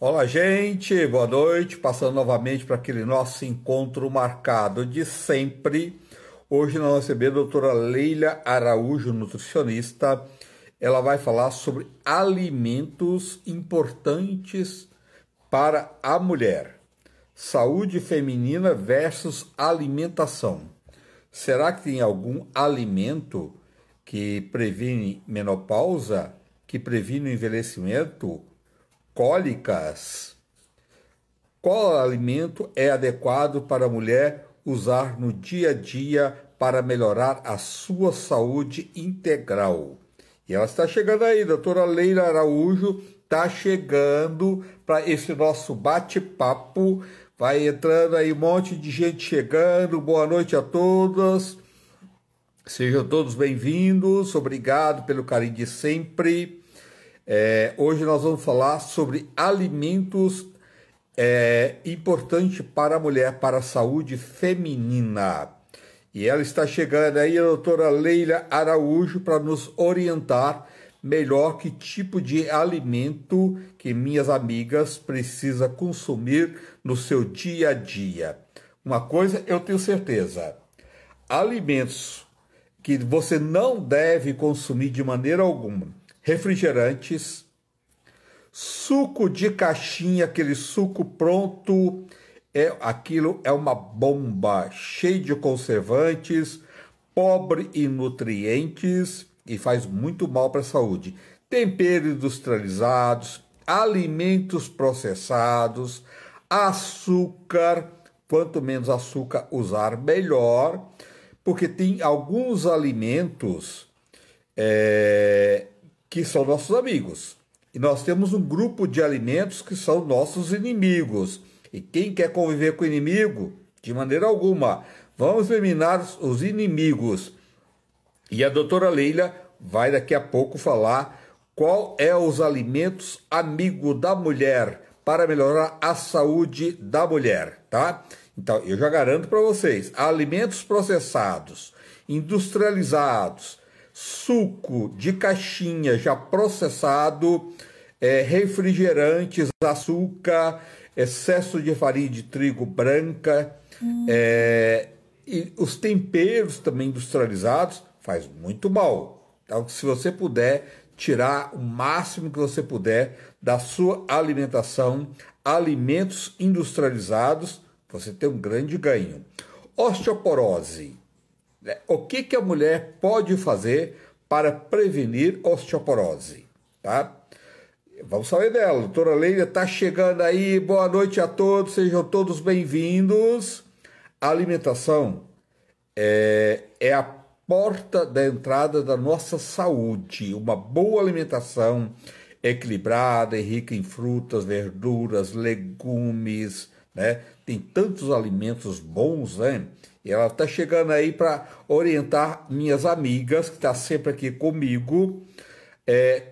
Olá, gente, boa noite. Passando novamente para aquele nosso encontro marcado de sempre. Hoje nós recebemos a doutora Leila Araújo, nutricionista. Ela vai falar sobre alimentos importantes para a mulher. Saúde feminina versus alimentação. Será que tem algum alimento que previne menopausa, que previne o envelhecimento? Cólicas. Qual alimento é adequado para a mulher usar no dia a dia para melhorar a sua saúde integral? E ela está chegando aí, doutora Leila Araújo está chegando para esse nosso bate-papo. Vai entrando aí um monte de gente chegando. Boa noite a todas. Sejam todos bem-vindos. Obrigado pelo carinho de sempre. Hoje nós vamos falar sobre alimentos importantes para a mulher, para a saúde feminina. E ela está chegando aí, a doutora Leila Araújo, para nos orientar melhor que tipo de alimento que minhas amigas precisam consumir no seu dia a dia. Uma coisa eu tenho certeza, alimentos que você não deve consumir de maneira alguma: refrigerantes, suco de caixinha, aquele suco pronto, aquilo é uma bomba, cheio de conservantes, pobre em nutrientes e faz muito mal para a saúde. Temperos industrializados, alimentos processados, açúcar, quanto menos açúcar usar, melhor, porque tem alguns alimentos que são nossos amigos. E nós temos um grupo de alimentos que são nossos inimigos. E quem quer conviver com o inimigo? De maneira alguma. Vamos eliminar os inimigos. E a doutora Leila vai daqui a pouco falar qual é os alimentos amigo da mulher para melhorar a saúde da mulher, tá? Então, eu já garanto para vocês, alimentos processados, industrializados, suco de caixinha já processado, refrigerantes, açúcar, excesso de farinha de trigo branca, e os temperos também industrializados faz muito mal. Então, se você puder tirar o máximo que você puder da sua alimentação, alimentos industrializados, você tem um grande ganho. Osteoporose. O que a mulher pode fazer para prevenir osteoporose? Tá? Vamos saber dela. A doutora Leila está chegando aí. Boa noite a todos. Sejam todos bem-vindos. A alimentação é a porta da entrada da nossa saúde. Uma boa alimentação equilibrada e rica em frutas, verduras, legumes, né? Tem tantos alimentos bons, né? E ela está chegando aí para orientar minhas amigas, que está sempre aqui comigo,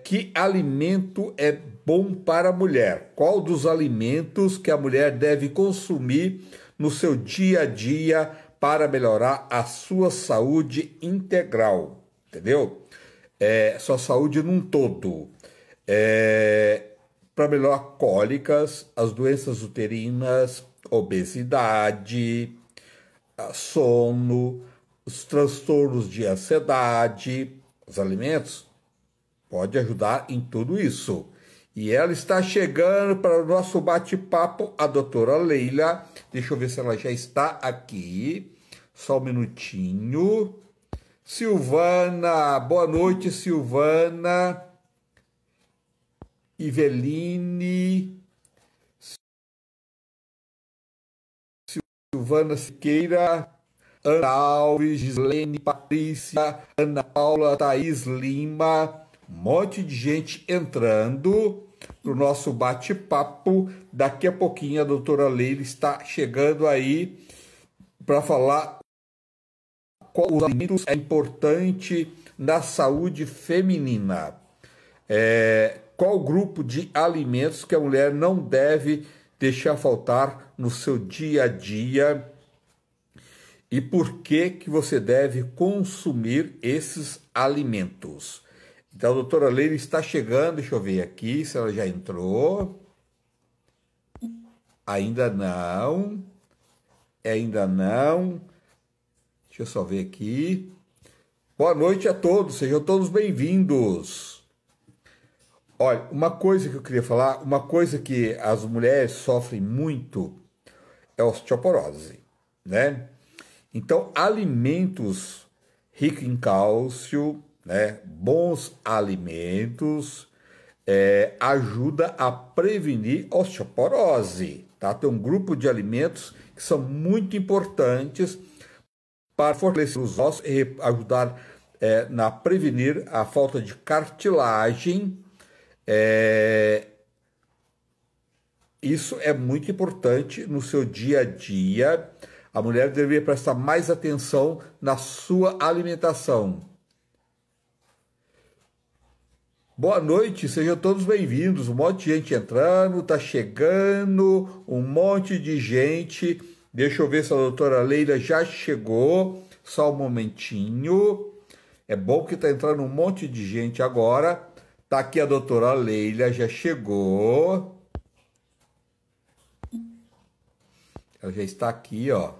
que alimento é bom para a mulher. Qual dos alimentos que a mulher deve consumir no seu dia a dia para melhorar a sua saúde integral, entendeu? Sua saúde num todo. Para melhorar cólicas, as doenças uterinas, obesidade, sono, os transtornos de ansiedade. Os alimentos podem ajudar em tudo isso. E ela está chegando para o nosso bate-papo, a doutora Leila. Deixa eu ver se ela já está aqui. Só um minutinho. Silvana, boa noite, Silvana. Iveline. Silvana Siqueira. Ana Alves, Gislene, Patrícia, Ana Paula, Thaís Lima. Um monte de gente entrando no nosso bate-papo. Daqui a pouquinho a doutora Leila está chegando aí para falar qual os alimentos é importante na saúde feminina. Qual grupo de alimentos que a mulher não deve deixar faltar no seu dia a dia e por que você deve consumir esses alimentos. Então, a doutora Leila está chegando, deixa eu ver aqui se ela já entrou. Ainda não. Ainda não. Deixa eu só ver aqui. Boa noite a todos, sejam todos bem-vindos. Olha, uma coisa que eu queria falar, uma coisa que as mulheres sofrem muito é osteoporose, né? Então, alimentos ricos em cálcio, né? Bons alimentos, ajuda a prevenir osteoporose, tá? Tem um grupo de alimentos que são muito importantes para fortalecer os ossos e ajudar na prevenir a falta de cartilagem. Isso é muito importante no seu dia a dia. A mulher deveria prestar mais atenção na sua alimentação. Boa noite, sejam todos bem-vindos. Um monte de gente entrando, tá chegando, um monte de gente. Deixa eu ver se a doutora Leila já chegou. Só um momentinho. É bom que tá entrando um monte de gente agora. Tá aqui a doutora Leila, já chegou. Ela já está aqui, ó.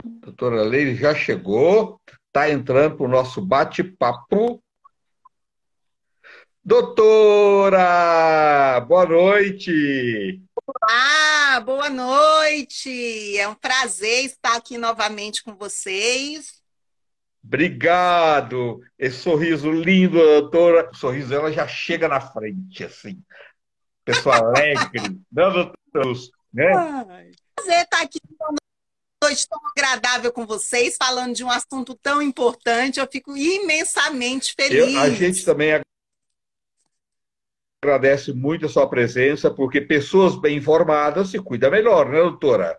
Doutora Leila já chegou. Tá entrando para o nosso bate-papo. Doutora, boa noite. Ah, boa noite! É um prazer estar aqui novamente com vocês. Obrigado. Esse sorriso lindo, doutora. O sorriso dela já chega na frente, assim. Pessoa alegre, dando todos, né? Ai, prazer estar aqui uma noite tão agradável com vocês, falando de um assunto tão importante. Eu fico imensamente A gente feliz. também agradece muito a sua presença, porque pessoas bem informadas se cuidam melhor, né, doutora?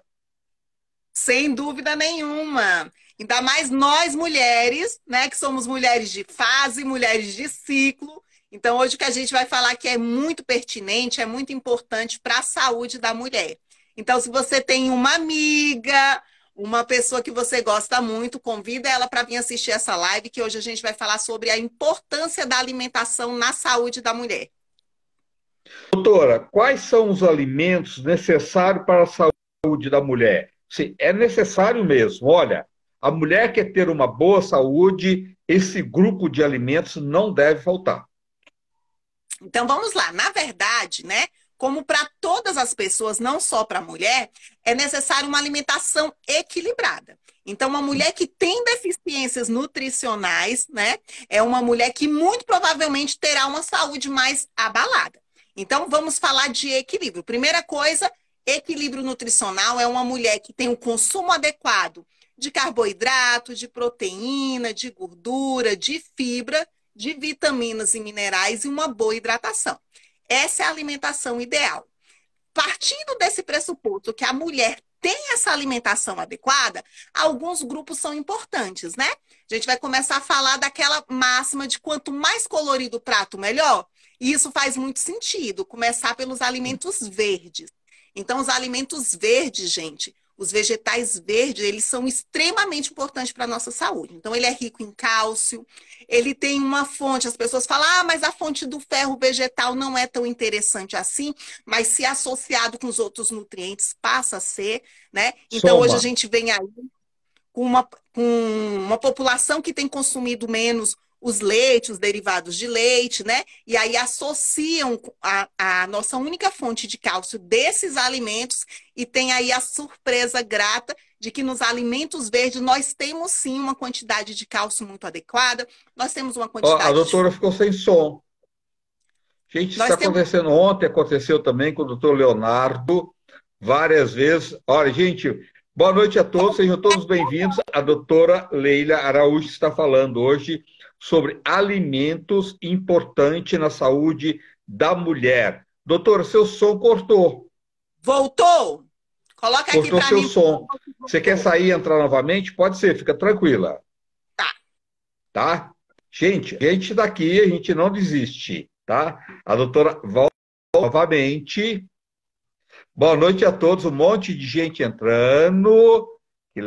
Sem dúvida nenhuma. Ainda mais nós mulheres, né, que somos mulheres de fase, mulheres de ciclo. Então, hoje o que a gente vai falar aqui é muito pertinente, é muito importante para a saúde da mulher. Então, se você tem uma amiga, uma pessoa que você gosta muito, convida ela para vir assistir essa live, que hoje a gente vai falar sobre a importância da alimentação na saúde da mulher. Doutora, quais são os alimentos necessários para a saúde da mulher? Sim, é necessário mesmo. Olha, a mulher quer ter uma boa saúde, esse grupo de alimentos não deve faltar. Então vamos lá. Na verdade, né? Como para todas as pessoas, não só para a mulher, é necessário uma alimentação equilibrada. Então, uma mulher que tem deficiências nutricionais, né, é uma mulher que muito provavelmente terá uma saúde mais abalada. Então, vamos falar de equilíbrio. Primeira coisa, equilíbrio nutricional é uma mulher que tem um consumo adequado de carboidrato, de proteína, de gordura, de fibra, de vitaminas e minerais e uma boa hidratação. Essa é a alimentação ideal. Partindo desse pressuposto que a mulher tem essa alimentação adequada, alguns grupos são importantes, né? A gente vai começar a falar daquela máxima de quanto mais colorido o prato, melhor. E isso faz muito sentido, começar pelos alimentos verdes. Então, os alimentos verdes, gente, os vegetais verdes, eles são extremamente importantes para a nossa saúde. Então, ele é rico em cálcio, ele tem uma fonte, as pessoas falam, ah, mas a fonte do ferro vegetal não é tão interessante assim, mas se associado com os outros nutrientes, passa a ser, né? Então, hoje a Soma. gente vem aí com uma população que tem consumido menos os leites, os derivados de leite, né? E aí associam a nossa única fonte de cálcio desses alimentos e tem aí a surpresa grata de que nos alimentos verdes nós temos sim uma quantidade de cálcio muito adequada, nós temos uma Ó, a quantidade de... doutora ficou sem som. Gente, isso está Nós temos... acontecendo ontem, aconteceu também com o doutor Leonardo, várias vezes. Olha, gente, boa noite a todos, sejam todos bem-vindos. A doutora Leila Araújo está falando hoje sobre alimentos importantes na saúde da mulher. Doutora, seu som cortou. Voltou? Coloca aqui Cortou para seu mim, por som. favor, se Você quer voltou. sair e entrar novamente? Pode ser, fica tranquila, Tá. tá? Gente, a gente daqui, a gente não desiste, tá? A doutora volta novamente. Boa noite a todos, um monte de gente entrando. Que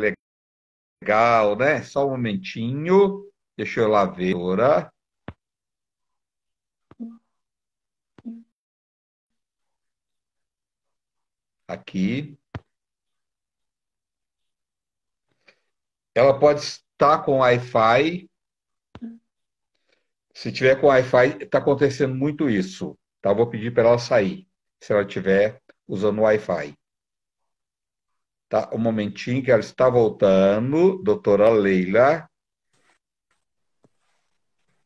legal, né? Só um momentinho. Deixa eu lá ver. Doutora. aqui. Ela pode estar com Wi-Fi. Se tiver com Wi-Fi, está acontecendo muito isso. Tá? Vou pedir para ela sair, se ela estiver usando o Wi-Fi. Tá? Um momentinho que ela está voltando, doutora Leila.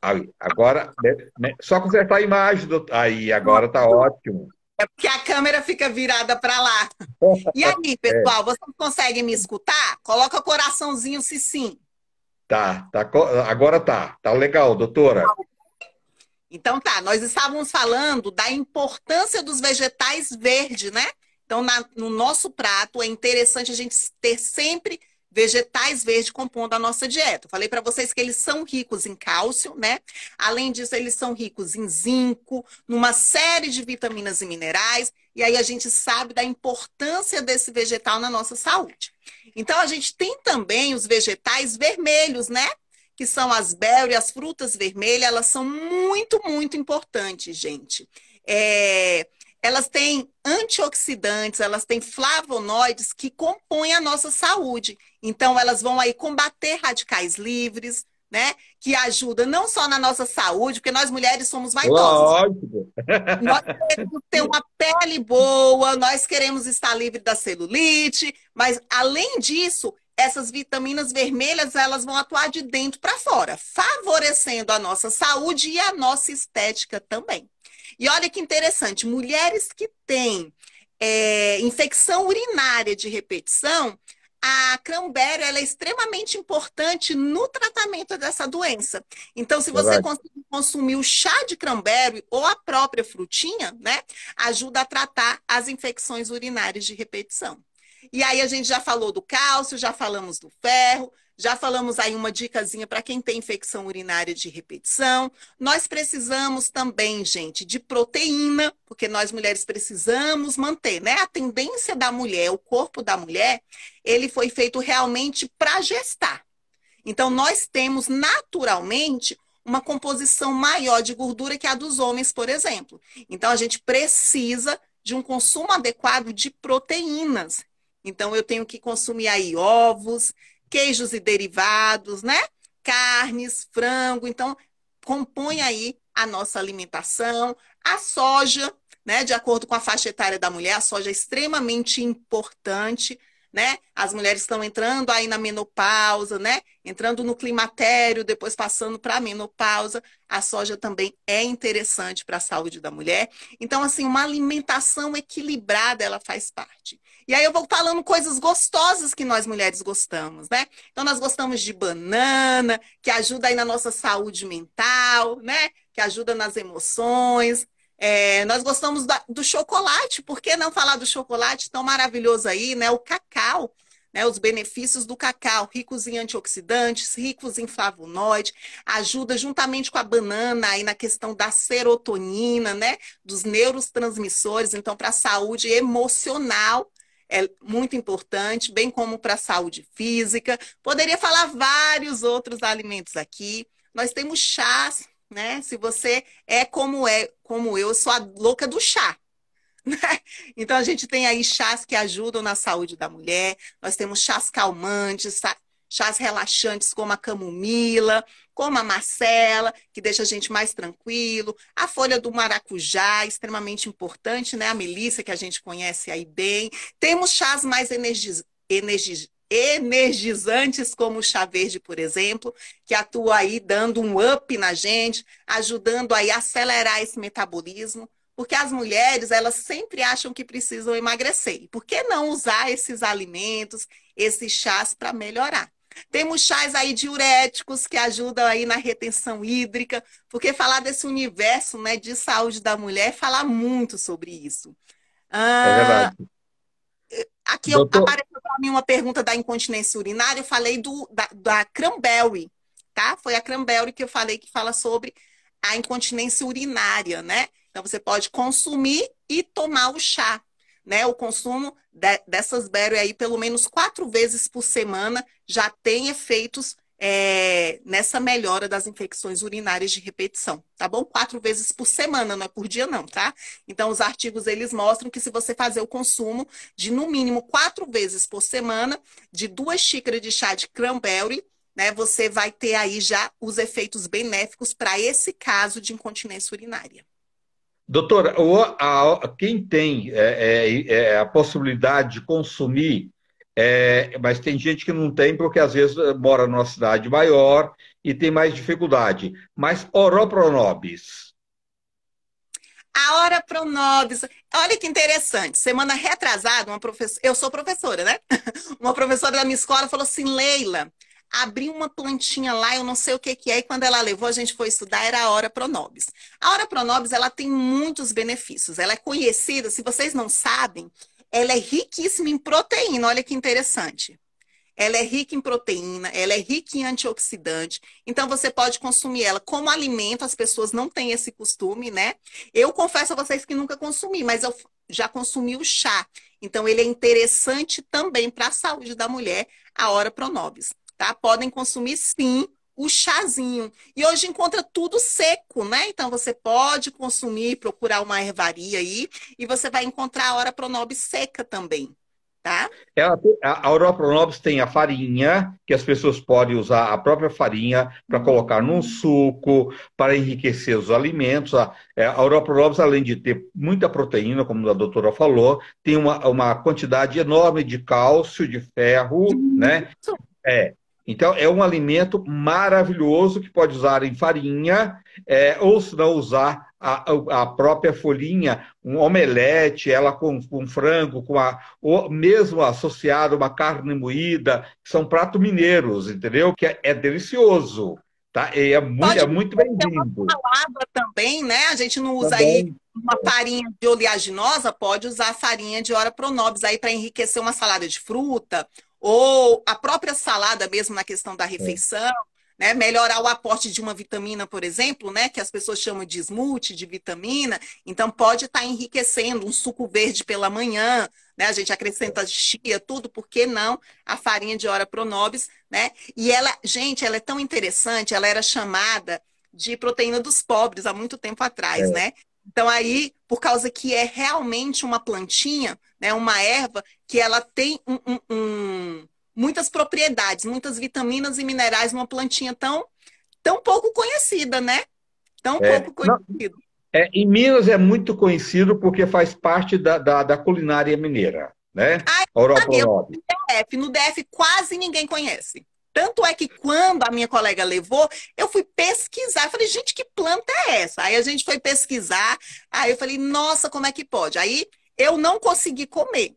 Aí, agora, só consertar a imagem. Aí, agora está ótimo. É porque a câmera fica virada para lá. E aí, É, pessoal, vocês conseguem me escutar? Coloca coraçãozinho se sim. agora tá legal, doutora. Então tá, nós estávamos falando da importância dos vegetais verdes, né? Então, no nosso prato é interessante a gente ter sempre vegetais verdes compondo a nossa dieta. Eu falei para vocês que eles são ricos em cálcio, né? Além disso, eles são ricos em zinco, numa série de vitaminas e minerais, e aí a gente sabe da importância desse vegetal na nossa saúde. Então, a gente tem também os vegetais vermelhos, né? Que são as berries, as frutas vermelhas, elas são muito, muito importantes, gente. Elas têm antioxidantes, elas têm flavonoides que compõem a nossa saúde. Então, elas vão aí combater radicais livres, né? Que ajuda não só na nossa saúde, porque nós mulheres somos vaidosas. Lógico. Nós queremos ter uma pele boa, nós queremos estar livre da celulite, mas além disso, essas vitaminas vermelhas, elas vão atuar de dentro para fora, favorecendo a nossa saúde e a nossa estética também. E olha que interessante, mulheres que têm infecção urinária de repetição, a cranberry ela é extremamente importante no tratamento dessa doença. Então, se você Verdade. conseguir consumir o chá de cranberry ou a própria frutinha, né, ajuda a tratar as infecções urinárias de repetição. E aí a gente já falou do cálcio, já falamos do ferro, já falamos aí uma dicasinha para quem tem infecção urinária de repetição. Nós precisamos também, gente, de proteína, porque nós mulheres precisamos manter, né? A tendência da mulher, o corpo da mulher, ele foi feito realmente para gestar. Então, nós temos naturalmente uma composição maior de gordura que a dos homens, por exemplo. Então, a gente precisa de um consumo adequado de proteínas. Então, eu tenho que consumir aí ovos, queijos e derivados, né? Carnes, frango. Então, compõe aí a nossa alimentação. A soja, né? De acordo com a faixa etária da mulher, a soja é extremamente importante, né? As mulheres estão entrando aí na menopausa, né? Entrando no climatério, depois passando para a menopausa. A soja também é interessante para a saúde da mulher. Então, assim, uma alimentação equilibrada, ela faz parte. E aí eu vou falando coisas gostosas que nós mulheres gostamos, né? Então, nós gostamos de banana, que ajuda aí na nossa saúde mental, né? Que ajuda nas emoções. Nós gostamos do chocolate, por que não falar do chocolate tão maravilhoso aí, né? O cacau, né? Os benefícios do cacau, ricos em antioxidantes, ricos em flavonoide, ajuda juntamente com a banana aí na questão da serotonina, né? Dos neurotransmissores, então para a saúde emocional é muito importante, bem como para a saúde física. Poderia falar vários outros alimentos aqui. Nós temos chás, né? Se você como eu sou a louca do chá. Né? Então a gente tem aí chás que ajudam na saúde da mulher. Nós temos chás calmantes, chás relaxantes como a camomila, como a macela, que deixa a gente mais tranquilo. A folha do maracujá, extremamente importante, né? A melissa, que a gente conhece aí bem. Temos chás mais energizantes, como o chá verde, por exemplo, que atua aí dando um up na gente, ajudando aí a acelerar esse metabolismo. Porque as mulheres, elas sempre acham que precisam emagrecer. E por que não usar esses alimentos, esses chás para melhorar? Temos chás aí diuréticos que ajudam aí na retenção hídrica, porque falar desse universo, né, de saúde da mulher é falar muito sobre isso. É verdade. Ah, aqui Doutor, apareceu para mim uma pergunta da incontinência urinária, eu falei da cranberry, tá? Foi a cranberry que eu falei que fala sobre a incontinência urinária, né? Então você pode consumir e tomar o chá, né? O consumo dessas berries aí pelo menos 4 vezes por semana já tem efeitos nessa melhora das infecções urinárias de repetição, tá bom? 4 vezes por semana, não é por dia não, tá? Então, os artigos, eles mostram que se você fazer o consumo de, no mínimo, 4 vezes por semana, de 2 xícaras de chá de cranberry, né, você vai ter aí já os efeitos benéficos para esse caso de incontinência urinária. Doutora, quem tem a possibilidade de consumir, mas tem gente que não tem porque às vezes mora numa cidade maior e tem mais dificuldade. Mas Oro-Pronobis. A hora pronobis. Olha que interessante. Semana retrasada, uma professora, eu sou professora, né? Uma professora da minha escola falou assim: Leila, abri uma plantinha lá, eu não sei o que que é, e quando ela levou, a gente foi estudar, era a hora pronobis. A hora pronobis, ela tem muitos benefícios. Ela é conhecida, se vocês não sabem, ela é riquíssima em proteína. Olha que interessante. Ela é rica em proteína, ela é rica em antioxidante. Então, você pode consumir ela como alimento. As pessoas não têm esse costume, né? Eu confesso a vocês que nunca consumi, mas eu já consumi o chá. Então, ele é interessante também para a saúde da mulher, a hora pronobis, tá? Podem consumir, sim, o chazinho. E hoje encontra tudo seco, né? Então, você pode consumir, procurar uma ervaria aí, e você vai encontrar a hora pronobis seca também, tá? A Oro-Pronobis tem a farinha, que as pessoas podem usar a própria farinha para colocar num suco, para enriquecer os alimentos. A Oro-Pronobis, além de ter muita proteína, como a doutora falou, tem uma quantidade enorme de cálcio, de ferro, né? Isso. É. Então, é um alimento maravilhoso que pode usar em farinha, ou se não usar a própria folhinha, um omelete, ela com frango, ou mesmo associado a uma carne moída, são pratos mineiros, entendeu? Que é delicioso, tá? E é Pode muito ter uma bem-vindo. salada também, né? A gente não usa aí Também. uma farinha de oleaginosa, pode usar a farinha de ora pronobis aí para enriquecer uma salada de fruta, ou a própria salada mesmo na questão da refeição, né? Melhorar o aporte de uma vitamina, por exemplo, né? Que as pessoas chamam de smoothie, de vitamina. Então, pode estar enriquecendo um suco verde pela manhã, né? A gente acrescenta chia, tudo, por que não a farinha de ora pronobis, né? E ela, gente, ela é tão interessante, ela era chamada de proteína dos pobres há muito tempo atrás, É. né? Então aí, por causa que é realmente uma plantinha, né, uma erva, que ela tem muitas propriedades, muitas vitaminas e minerais, uma plantinha tão pouco conhecida, né? Tão pouco Não, conhecida. em Minas é muito conhecido porque faz parte da culinária mineira, né? Ah, A eu sabia, Oro-Pronobis. no DF quase ninguém conhece. Tanto é que quando a minha colega levou, eu fui pesquisar. Eu falei, gente, que planta é essa? Aí a gente foi pesquisar. Aí eu falei, nossa, como é que pode? Aí eu não consegui comer.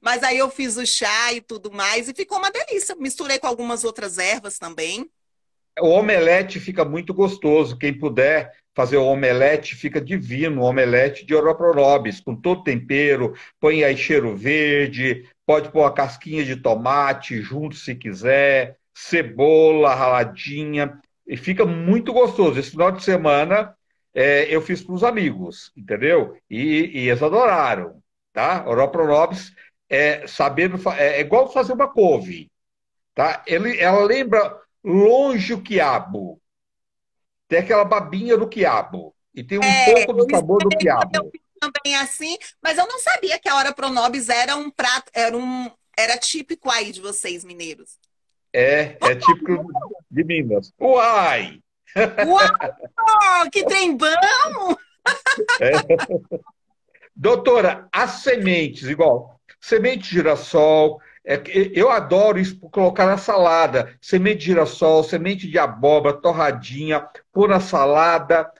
Mas aí eu fiz o chá e tudo mais e ficou uma delícia. Misturei com algumas outras ervas também. O omelete fica muito gostoso. Quem puder fazer o omelete, fica divino. O omelete de Oro-Pronobis, com todo tempero. Põe aí cheiro verde, pode pôr a casquinha de tomate junto se quiser, cebola raladinha. E fica muito gostoso. Esse final de semana eu fiz para os amigos, entendeu? E eles adoraram, tá? Oro-Pronobis é igual fazer uma couve, tá? Ela lembra longe o quiabo. Tem aquela babinha do quiabo. E tem um pouco do Eu sabor do eu quiabo. fiz também assim, mas eu não sabia que a hora pronobis era um prato, era típico aí de vocês, mineiros. É típico de Minas. Uai! Uau, que trem bom! É. Doutora, as sementes, igual, semente de girassol, eu adoro isso, colocar na salada. Semente de girassol, semente de abóbora, torradinha, pôr na salada,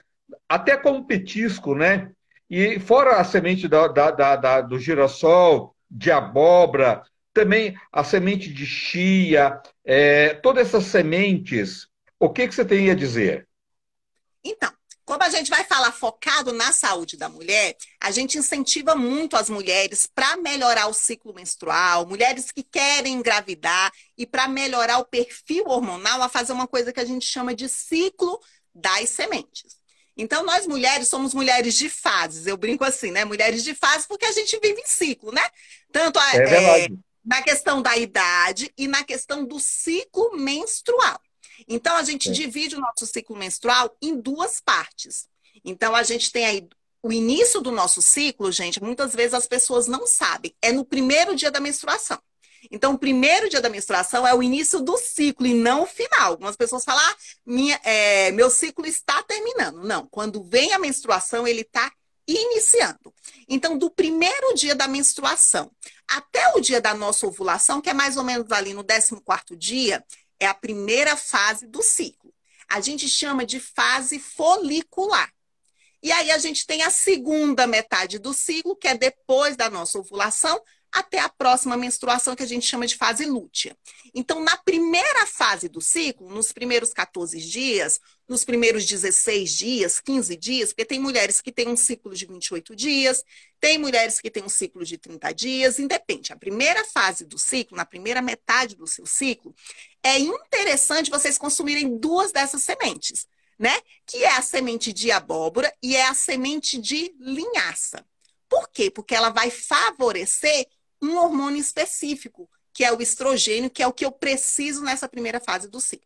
até como petisco, né? E fora a semente do girassol, de abóbora, também a semente de chia, todas essas sementes, o que você tem a dizer? Então, como a gente vai falar focado na saúde da mulher, a gente incentiva muito as mulheres para melhorar o ciclo menstrual, mulheres que querem engravidar e para melhorar o perfil hormonal, a fazer uma coisa que a gente chama de ciclo das sementes. Então, nós mulheres somos mulheres de fases. Eu brinco assim, né? Mulheres de fases porque a gente vive em ciclo, né? Tanto É verdade. Na questão da idade e na questão do ciclo menstrual. Então, a gente É. divide o nosso ciclo menstrual em duas partes. Então, a gente tem aí o início do nosso ciclo, gente, muitas vezes as pessoas não sabem. É no primeiro dia da menstruação. Então, o primeiro dia da menstruação é o início do ciclo e não o final. Algumas pessoas falam, ah, meu ciclo está terminando. Não, quando vem a menstruação, ele está iniciando. Então, do primeiro dia da menstruação até o dia da nossa ovulação, que é mais ou menos ali no 14º dia, é a primeira fase do ciclo. A gente chama de fase folicular. E aí a gente tem a segunda metade do ciclo, que é depois da nossa ovulação, até a próxima menstruação, que a gente chama de fase lútea. Então, na primeira fase do ciclo, nos primeiros 14 dias, nos primeiros 16 dias, 15 dias, porque tem mulheres que têm um ciclo de 28 dias, tem mulheres que têm um ciclo de 30 dias, independe. A primeira fase do ciclo, na primeira metade do seu ciclo, é interessante vocês consumirem duas dessas sementes, né? Que é a semente de abóbora e é a semente de linhaça. Por quê? Porque ela vai favorecer um hormônio específico, que é o estrogênio, que é o que eu preciso nessa primeira fase do ciclo.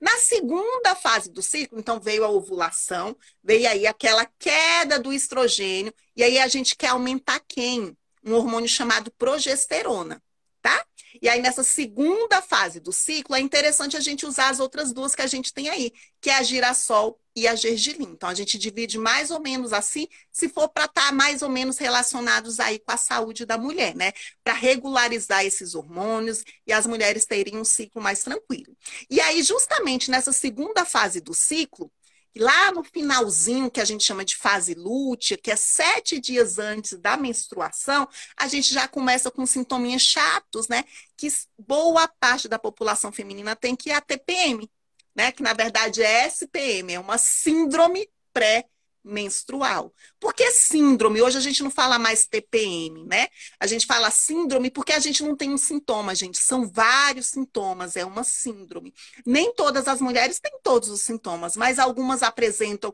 Na segunda fase do ciclo, então veio a ovulação, veio aí aquela queda do estrogênio, e aí a gente quer aumentar quem? Um hormônio chamado progesterona, tá? E aí nessa segunda fase do ciclo, é interessante a gente usar as outras duas que a gente tem aí, que é a girassol e a gergelim. Então a gente divide mais ou menos assim, se for para estar mais ou menos relacionados aí com a saúde da mulher, né? Para regularizar esses hormônios e as mulheres terem um ciclo mais tranquilo. E aí, justamente nessa segunda fase do ciclo, lá no finalzinho, que a gente chama de fase lútea, que é 7 dias antes da menstruação, a gente já começa com sintominhas chatos, né? Que boa parte da população feminina tem, que é a TPM, né? Que na verdade é SPM, é uma síndrome pré-menstrual. Por que síndrome? Hoje a gente não fala mais TPM, né? A gente fala síndrome porque a gente não tem um sintoma, gente. São vários sintomas, é uma síndrome. Nem todas as mulheres têm todos os sintomas, mas algumas apresentam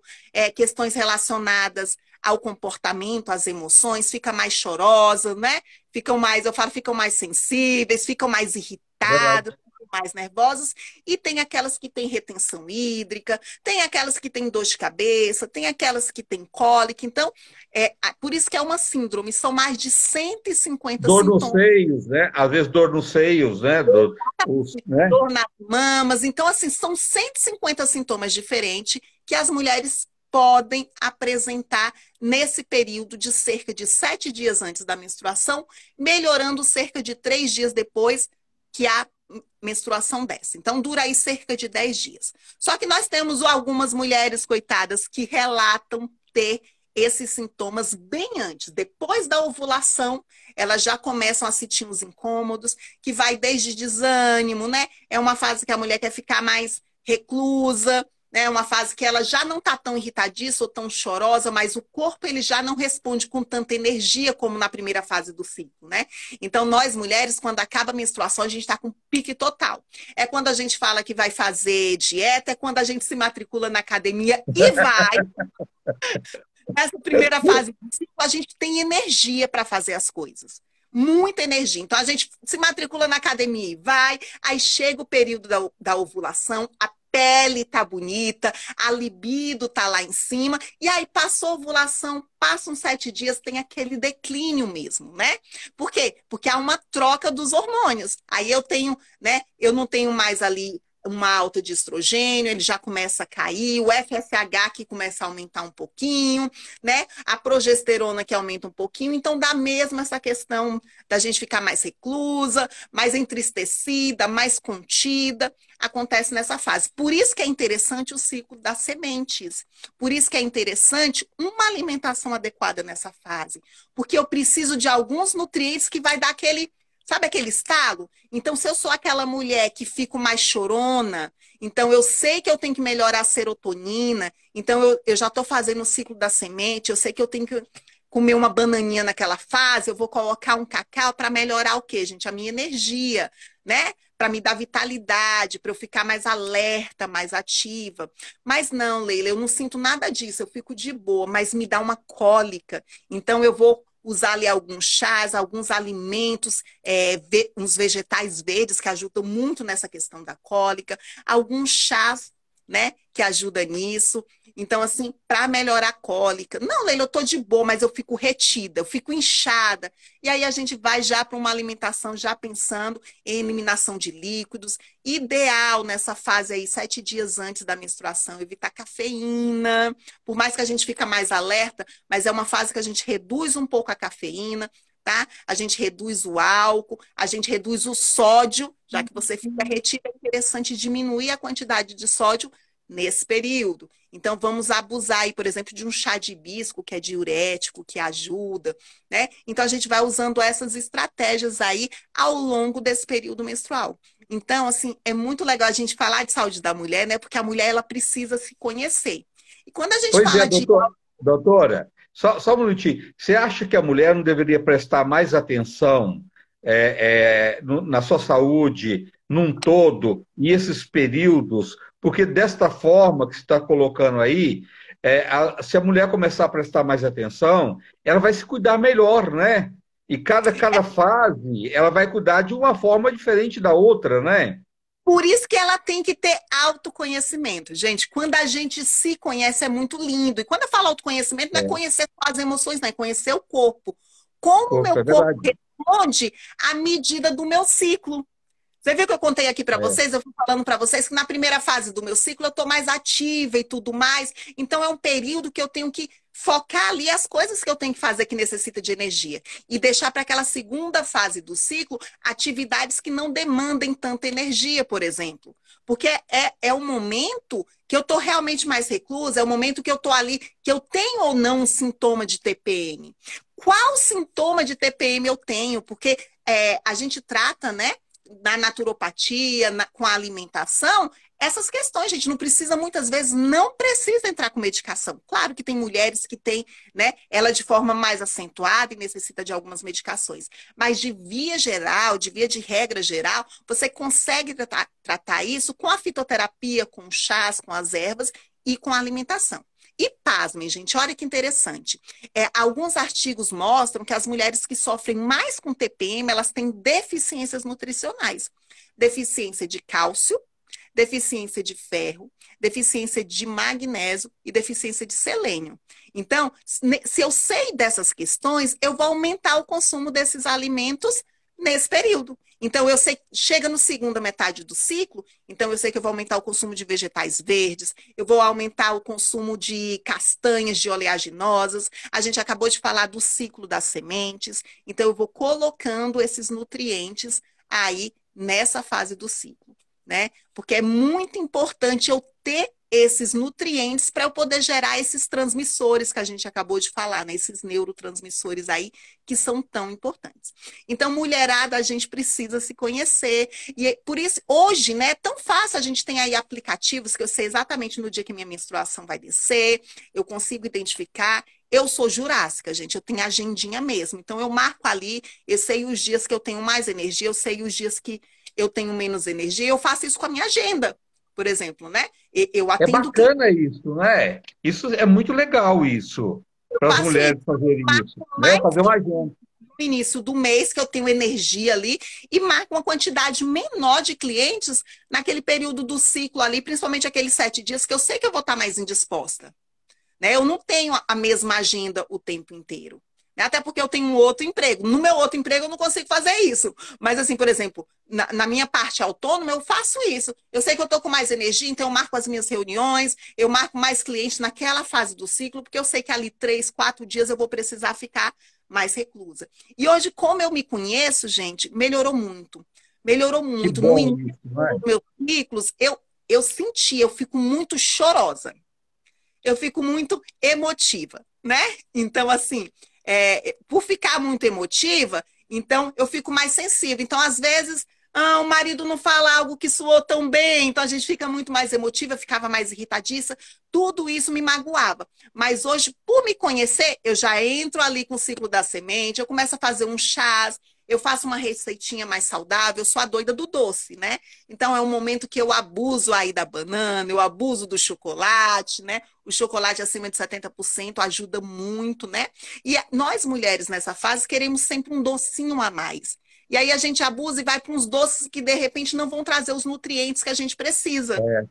questões relacionadas ao comportamento, às emoções, fica mais chorosa, né? Ficam mais, eu falo, ficam mais sensíveis, ficam mais É verdade. irritadas, mais nervosas, e tem aquelas que têm retenção hídrica, tem aquelas que têm dor de cabeça, tem aquelas que têm cólica. Então, por isso que é uma síndrome, são mais de 150 Dor nos sintomas. seios, né? Às vezes dor nos seios, né? Né? Dor nas mamas. Então, assim, são 150 sintomas diferentes que as mulheres podem apresentar nesse período de cerca de 7 dias antes da menstruação, melhorando cerca de 3 dias depois que a menstruação desce. Então, dura aí cerca de 10 dias. Só que nós temos algumas mulheres, coitadas, que relatam ter esses sintomas bem antes. Depois da ovulação, elas já começam a sentir uns incômodos, que vai desde desânimo, né? É uma fase que a mulher quer ficar mais reclusa, né? Uma fase que ela já não está tão irritadiça ou tão chorosa, mas o corpo ele já não responde com tanta energia como na primeira fase do ciclo, né? Então, nós mulheres, quando acaba a menstruação, a gente está com pique total. É quando a gente fala que vai fazer dieta, é quando a gente se matricula na academia e vai. Nessa primeira fase do ciclo, a gente tem energia para fazer as coisas. Muita energia. Então, a gente se matricula na academia e vai, aí chega o período da ovulação, a pele tá bonita, a libido tá lá em cima, e aí passou a ovulação, passam 7 dias, tem aquele declínio mesmo, né? Por quê? Porque há uma troca dos hormônios. Aí eu tenho, né? Eu não tenho mais ali uma alta de estrogênio, ele já começa a cair, o FSH que começa a aumentar um pouquinho, né? A progesterona que aumenta um pouquinho, então dá mesmo essa questão da gente ficar mais reclusa, mais entristecida, mais contida, acontece nessa fase. Por isso que é interessante o ciclo das sementes, por isso que é interessante uma alimentação adequada nessa fase, porque eu preciso de alguns nutrientes que vai dar aquele, sabe aquele estalo? Então, se eu sou aquela mulher que fico mais chorona, então eu sei que eu tenho que melhorar a serotonina, então eu já estou fazendo o ciclo da semente, eu sei que eu tenho que comer uma bananinha naquela fase, eu vou colocar um cacau para melhorar o quê, gente? A minha energia, né? Para me dar vitalidade, para eu ficar mais alerta, mais ativa. Mas não, Leila, eu não sinto nada disso, eu fico de boa, mas me dá uma cólica. Então eu vou usar ali alguns chás, alguns alimentos, uns vegetais verdes que ajudam muito nessa questão da cólica, alguns chás, né, que ajuda nisso. Então, assim, para melhorar a cólica. Não, Leila, eu tô de boa, mas eu fico retida, eu fico inchada. E aí a gente vai já para uma alimentação já pensando em eliminação de líquidos. Ideal nessa fase aí, 7 dias antes da menstruação, evitar cafeína. Por mais que a gente fica mais alerta, mas é uma fase que a gente reduz um pouco a cafeína, tá? A gente reduz o álcool, a gente reduz o sódio, já que você fica retida, é interessante diminuir a quantidade de sódio nesse período. Então, vamos abusar aí, por exemplo, de um chá de hibisco, que é diurético, que ajuda, né? Então, a gente vai usando essas estratégias aí ao longo desse período menstrual. Então, assim, é muito legal a gente falar de saúde da mulher, né? Porque a mulher, ela precisa se conhecer. E quando a gente Pois é, fala de... doutora, só um minutinho. Você acha que a mulher não deveria prestar mais atenção na sua saúde, num todo, e esses períodos? Porque desta forma que você está colocando aí, se a mulher começar a prestar mais atenção, ela vai se cuidar melhor, né? E cada fase, ela vai cuidar de uma forma diferente da outra, né? Por isso que ela tem que ter autoconhecimento. Gente, quando a gente se conhece é muito lindo. E quando eu falo autoconhecimento, não é É, conhecer só as emoções, não é conhecer o corpo. Como o meu corpo, é corpo verdade. responde à medida do meu ciclo. Você viu que eu contei aqui para É. vocês? Eu fui falando para vocês que na primeira fase do meu ciclo eu estou mais ativa e tudo mais. Então é um período que eu tenho que focar ali as coisas que eu tenho que fazer que necessita de energia e deixar para aquela segunda fase do ciclo atividades que não demandem tanta energia, por exemplo. Porque é o momento que eu estou realmente mais reclusa, é o momento que eu estou ali, que eu tenho ou não um sintoma de TPM. Qual sintoma de TPM eu tenho? Porque a gente trata, né? Na naturopatia, com a alimentação, essas questões, gente, não precisa, muitas vezes, não precisa entrar com medicação. Claro que tem mulheres que têm, né, ela de forma mais acentuada e necessita de algumas medicações. Mas de via geral, de via de regra geral, você consegue tratar isso com a fitoterapia, com chás, com as ervas e com a alimentação. E pasmem, gente, olha que interessante. Alguns artigos mostram que as mulheres que sofrem mais com TPM, elas têm deficiências nutricionais. Deficiência de cálcio, deficiência de ferro, deficiência de magnésio e deficiência de selênio. Então, se eu sei dessas questões, eu vou aumentar o consumo desses alimentos nesse período. Então, eu sei, chega no segunda metade do ciclo, então eu sei que eu vou aumentar o consumo de vegetais verdes, eu vou aumentar o consumo de castanhas, de oleaginosas. A gente acabou de falar do ciclo das sementes, então eu vou colocando esses nutrientes aí nessa fase do ciclo, né? Porque é muito importante eu ter esses nutrientes para eu poder gerar esses transmissores que a gente acabou de falar, né? Esses neurotransmissores aí que são tão importantes. Então, mulherada, a gente precisa se conhecer. E por isso, hoje, né, é tão fácil, a gente tem aí aplicativos que eu sei exatamente no dia que minha menstruação vai descer, eu consigo identificar. Eu sou jurássica, gente, eu tenho agendinha mesmo. Então, eu marco ali, eu sei os dias que eu tenho mais energia, eu sei os dias que eu tenho menos energia, eu faço isso com a minha agenda, por exemplo, né? Eu É atendo clientes, bacana isso, né? Isso é muito legal isso, eu para as faço isso mulheres fazerem isso, né? mais Fazer uma agenda. no início do mês, que eu tenho energia ali, e marco uma quantidade menor de clientes naquele período do ciclo ali, principalmente aqueles 7 dias que eu sei que eu vou estar mais indisposta, né? Eu não tenho a mesma agenda o tempo inteiro. Né? Até porque eu tenho um outro emprego. No meu outro emprego eu não consigo fazer isso. Mas assim, por exemplo, na minha parte autônoma eu faço isso. Eu sei que eu estou com mais energia, então eu marco as minhas reuniões, eu marco mais clientes naquela fase do ciclo, porque eu sei que ali 3, 4 dias eu vou precisar ficar mais reclusa. E hoje, como eu me conheço, gente, melhorou muito. Melhorou Que muito. No bom início isso, né? dos meus ciclos, eu senti, eu fico muito chorosa, eu fico muito emotiva, né? Então, assim, por ficar muito emotiva, então eu fico mais sensível. Então, às vezes, o marido não fala algo que soou tão bem, então a gente fica muito mais emotiva, eu ficava mais irritadiça. Tudo isso me magoava. Mas hoje, por me conhecer, eu já entro ali com o ciclo da semente, eu começo a fazer um chás, eu faço uma receitinha mais saudável, eu sou a doida do doce, né? Então é um momento que eu abuso aí da banana, eu abuso do chocolate, né? O chocolate acima de 70% ajuda muito, né? E nós mulheres nessa fase queremos sempre um docinho a mais. E aí a gente abusa e vai para uns doces que de repente não vão trazer os nutrientes que a gente precisa. É,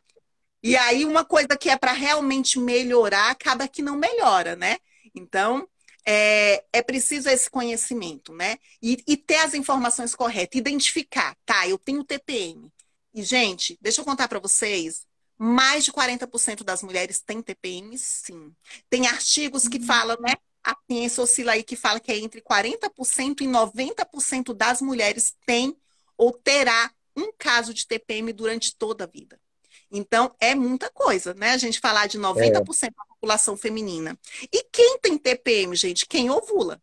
E aí, uma coisa que é para realmente melhorar, acaba que não melhora, né? Então, é preciso esse conhecimento, né? E ter as informações corretas, identificar, tá, eu tenho TPM. E, gente, deixa eu contar para vocês, mais de 40% das mulheres têm TPM, sim. Tem artigos que falam, né? A ciência oscila aí que fala que é entre 40% e 90% das mulheres tem ou terá um caso de TPM durante toda a vida. Então, é muita coisa, né? A gente falar de é, 90% da população feminina. E quem tem TPM, gente? Quem ovula.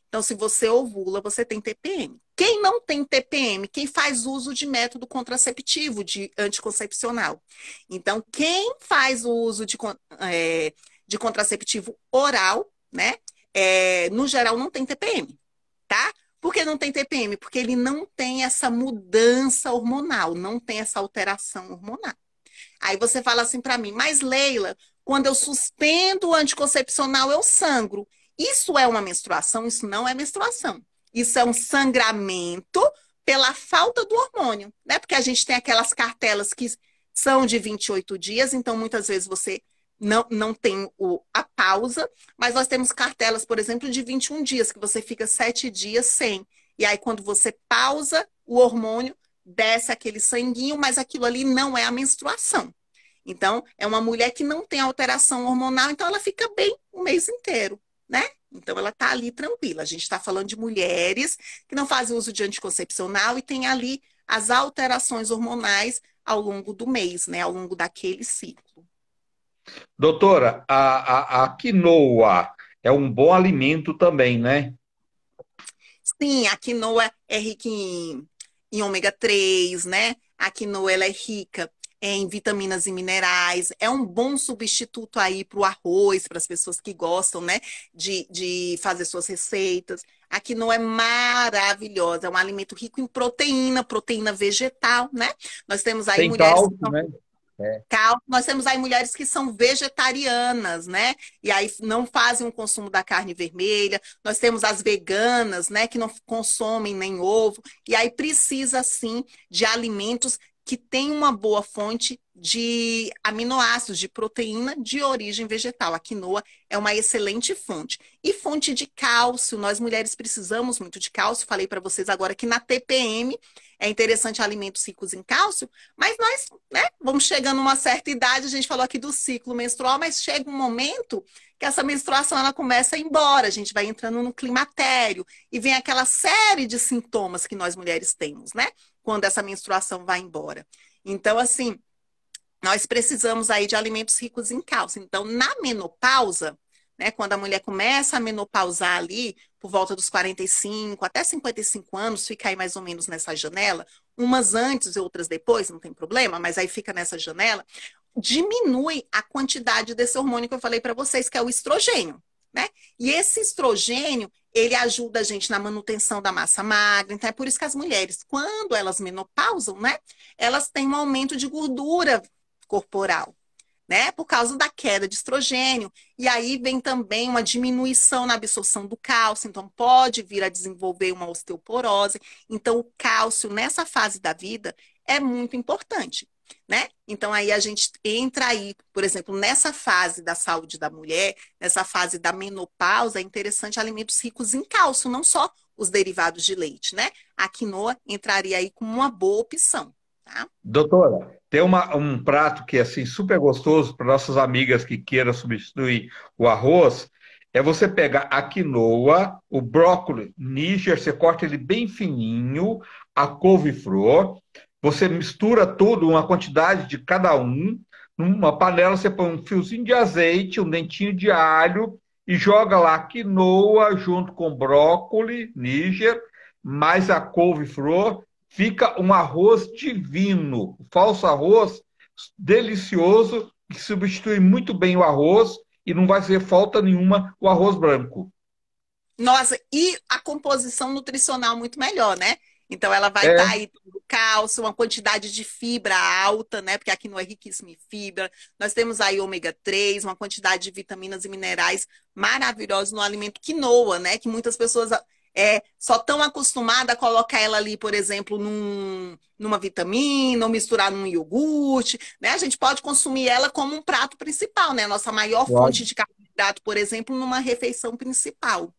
Então, se você ovula, você tem TPM. Quem não tem TPM? Quem faz uso de método contraceptivo, de anticoncepcional. Então, quem faz o uso de contraceptivo oral, né? No geral, não tem TPM, tá? Por que não tem TPM? Porque ele não tem essa mudança hormonal, não tem essa alteração hormonal. Aí você fala assim para mim, mas Leila, quando eu suspendo o anticoncepcional, eu sangro. Isso é uma menstruação? Isso não é menstruação. Isso é um sangramento pela falta do hormônio, né? Porque a gente tem aquelas cartelas que são de 28 dias, então muitas vezes você não tem a pausa, mas nós temos cartelas, por exemplo, de 21 dias, que você fica 7 dias sem. E aí, quando você pausa o hormônio, desce aquele sanguinho, mas aquilo ali não é a menstruação. Então, é uma mulher que não tem alteração hormonal, então ela fica bem o mês inteiro, né? Então, ela tá ali tranquila. A gente está falando de mulheres que não fazem uso de anticoncepcional e tem ali as alterações hormonais ao longo do mês, né? Ao longo daquele ciclo. doutora, a quinoa é um bom alimento também, né? Sim, a quinoa é rica em ômega 3, né? A quinoa ela é rica em vitaminas e minerais. É um bom substituto aí para o arroz, para as pessoas que gostam, né? De fazer suas receitas. A quinoa é maravilhosa, é um alimento rico em proteína, proteína vegetal, né? Nós temos aí Tem mulheres cálcio, né? É. nós temos aí mulheres que são vegetarianas, né? E aí não fazem o consumo da carne vermelha. Nós temos as veganas, né? Que não consomem nem ovo. E aí precisa, sim, de alimentos que têm uma boa fonte de aminoácidos, de proteína de origem vegetal. A quinoa é uma excelente fonte. E fonte de cálcio, nós mulheres precisamos muito de cálcio. Falei para vocês agora que na TPM é interessante alimentos ricos em cálcio, mas nós, né, vamos chegando a uma certa idade, a gente falou aqui do ciclo menstrual, mas chega um momento que essa menstruação ela começa a ir embora, a gente vai entrando no climatério e vem aquela série de sintomas que nós mulheres temos, né? Quando essa menstruação vai embora. Então, assim, nós precisamos aí de alimentos ricos em cálcio. Então, na menopausa, né, quando a mulher começa a menopausar ali, por volta dos 45 até 55 anos, fica aí mais ou menos nessa janela, umas antes e outras depois, não tem problema, mas aí fica nessa janela, diminui a quantidade desse hormônio que eu falei para vocês, que é o estrogênio, né? E esse estrogênio, ele ajuda a gente na manutenção da massa magra, então é por isso que as mulheres, quando elas menopausam, né, elas têm um aumento de gordura corporal, né? Por causa da queda de estrogênio. E aí vem também uma diminuição na absorção do cálcio, então pode vir a desenvolver uma osteoporose. Então, o cálcio nessa fase da vida é muito importante, né? Então, aí a gente entra aí, por exemplo, nessa fase da saúde da mulher, nessa fase da menopausa, é interessante alimentos ricos em cálcio, não só os derivados de leite, né? A quinoa entraria aí como uma boa opção, tá? Doutora, tem um prato que é assim super gostoso para nossas amigas que queiram substituir o arroz. É você pegar a quinoa, o brócolis níger, você corta ele bem fininho, a couve-flor, você mistura tudo, uma quantidade de cada um. Numa panela você põe um fiozinho de azeite, um dentinho de alho e joga lá a quinoa junto com brócolis níger, mais a couve-flor. Fica um arroz divino, falso arroz delicioso, que substitui muito bem o arroz e não vai fazer falta nenhuma o arroz branco. Nossa, e a composição nutricional muito melhor, né? Então ela vai estar É, aí tendo cálcio, uma quantidade de fibra alta, né? Porque aqui não é riquíssimo em fibra. Nós temos aí ômega 3, uma quantidade de vitaminas e minerais maravilhosos no alimento quinoa, né? Que muitas pessoas só estão acostumadas a colocar ela ali, por exemplo, numa vitamina, ou misturar num iogurte, né? A gente pode consumir ela como um prato principal, né? Nossa maior fonte de carboidrato, por exemplo, numa refeição principal.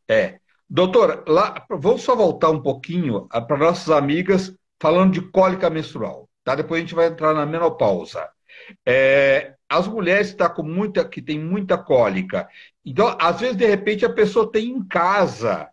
é. Doutora, lá, vamos só voltar um pouquinho para nossas amigas falando de cólica menstrual, tá? Depois a gente vai entrar na menopausa. As mulheres que têm muita cólica, então, às vezes, de repente, a pessoa tem em casa,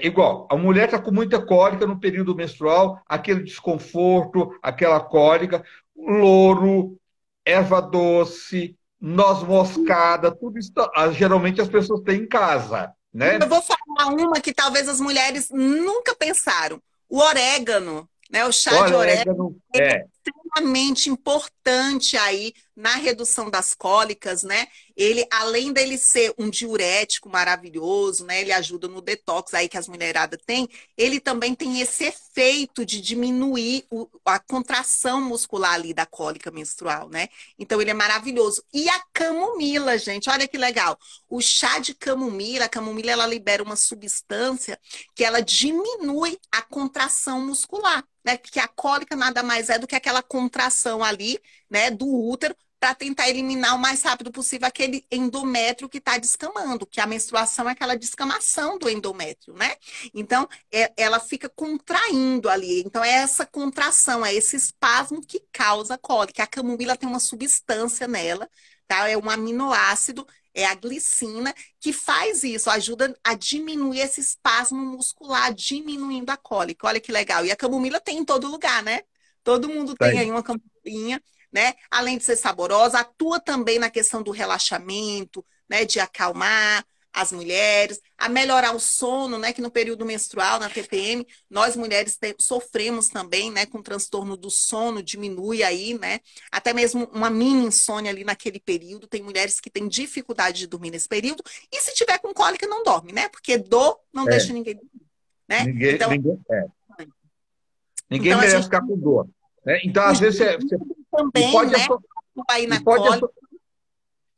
igual, a mulher está com muita cólica no período menstrual, aquele desconforto, aquela cólica, louro, erva doce, noz moscada, tudo isso, geralmente as pessoas têm em casa, Eu né? vou falar uma que talvez as mulheres nunca pensaram. O orégano, né? O chá de orégano Orégano, extremamente importante aí na redução das cólicas, né? Ele, além dele ser um diurético maravilhoso, né? Ele ajuda no detox aí que as mulheradas têm, ele também tem esse efeito de diminuir a contração muscular ali da cólica menstrual, né? Então ele é maravilhoso. E a camomila, gente, olha que legal. O chá de camomila, a camomila ela libera uma substância que ela diminui a contração muscular, né? Que a cólica nada mais é do que aquela contração ali, né, do útero para tentar eliminar o mais rápido possível aquele endométrio que está descamando, que a menstruação é aquela descamação do endométrio, né? Então, ela fica contraindo ali. Então, é essa contração, é esse espasmo que causa cólica. A camomila tem uma substância nela, tá? É um aminoácido, é a glicina, que faz isso, ajuda a diminuir esse espasmo muscular, diminuindo a cólica. Olha que legal. E a camomila tem em todo lugar, né? Todo mundo tem aí tem. uma camomilinha, né? Além de ser saborosa, atua também na questão do relaxamento, né? De acalmar as mulheres, a melhorar o sono, né? Que no período menstrual, na TPM, nós mulheres sofremos também, né? Com transtorno do sono, diminui aí, né? Até mesmo uma mini insônia ali naquele período. Tem mulheres que têm dificuldade de dormir nesse período. E se tiver com cólica, não dorme, né? Porque dor não É, deixa ninguém dormir, né? ninguém, Então, ninguém, ninguém então a merece gente ficar com dor, né? Então, o às vezes, gengibre e também, pode, né? Aí e na pode cólica.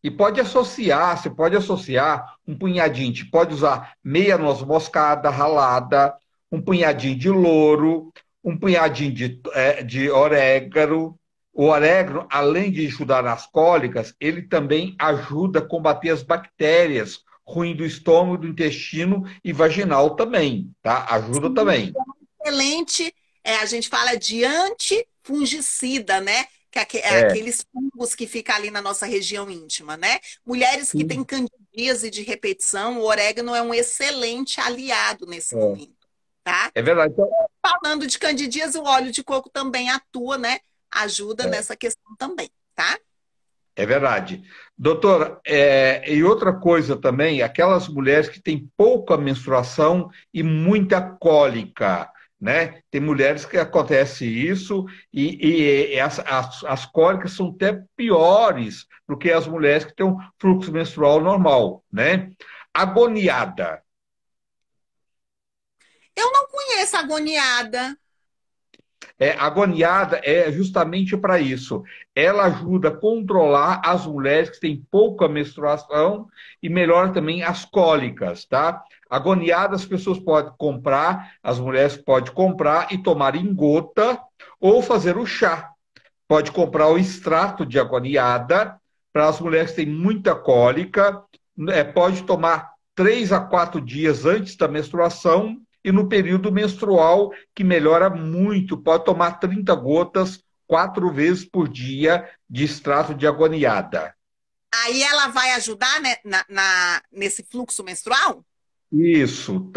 E pode associar, você pode associar um punhadinho, você pode usar meia noz moscada ralada, um punhadinho de louro, um punhadinho de orégano. O orégano, além de ajudar nas cólicas, ele também ajuda a combater as bactérias ruins do estômago, do intestino e vaginal também, tá? Ajuda também. Excelente, a gente fala de antifungicida, né? Que é É, aqueles fungos que ficam ali na nossa região íntima, né? Mulheres que têm sim, candidíase de repetição, o orégano é um excelente aliado nesse é, momento, tá? é verdade. Então, Falando de candidíase, o óleo de coco também atua, né? Ajuda é. nessa questão também, tá? É verdade. Doutora, e outra coisa também, aquelas mulheres que têm pouca menstruação e muita cólica, né? Tem mulheres que acontece isso e as cólicas são até piores do que as mulheres que têm um fluxo menstrual normal, né? Agoniada. Eu não conheço a agoniada. Agoniada é justamente para isso. Ela ajuda a controlar as mulheres que têm pouca menstruação e melhora também as cólicas, tá? Agoniada as pessoas podem comprar, as mulheres podem comprar e tomar em gota ou fazer o chá. Pode comprar o extrato de agoniada para as mulheres que têm muita cólica, pode tomar 3 a 4 dias antes da menstruação e no período menstrual, que melhora muito, pode tomar 30 gotas 4 vezes por dia de extrato de agoniada. Aí ela vai ajudar, né, nesse fluxo menstrual? Isso,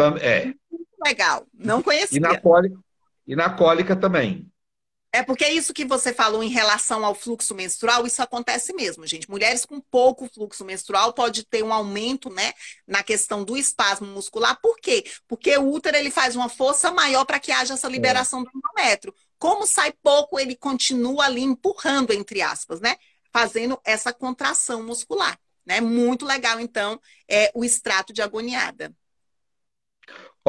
Legal, não E na conhecia. cólica, e na cólica também. É porque isso que você falou em relação ao fluxo menstrual, isso acontece mesmo, gente. Mulheres com pouco fluxo menstrual pode ter um aumento, né, na questão do espasmo muscular. Por quê? Porque o útero ele faz uma força maior para que haja essa É, liberação do endométrio. Como sai pouco, ele continua ali empurrando, entre aspas, né, fazendo essa contração muscular, né? Muito legal, então, o extrato de agoniada.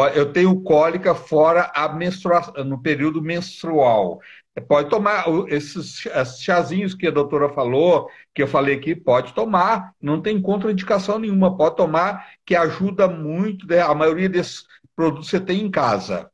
Ó, eu tenho cólica fora a menstruação, no período menstrual. Pode tomar esses chazinhos que a doutora falou, que eu falei aqui, pode tomar, não tem contraindicação nenhuma, pode tomar, que ajuda muito, né? A maioria desses produtos você tem em casa.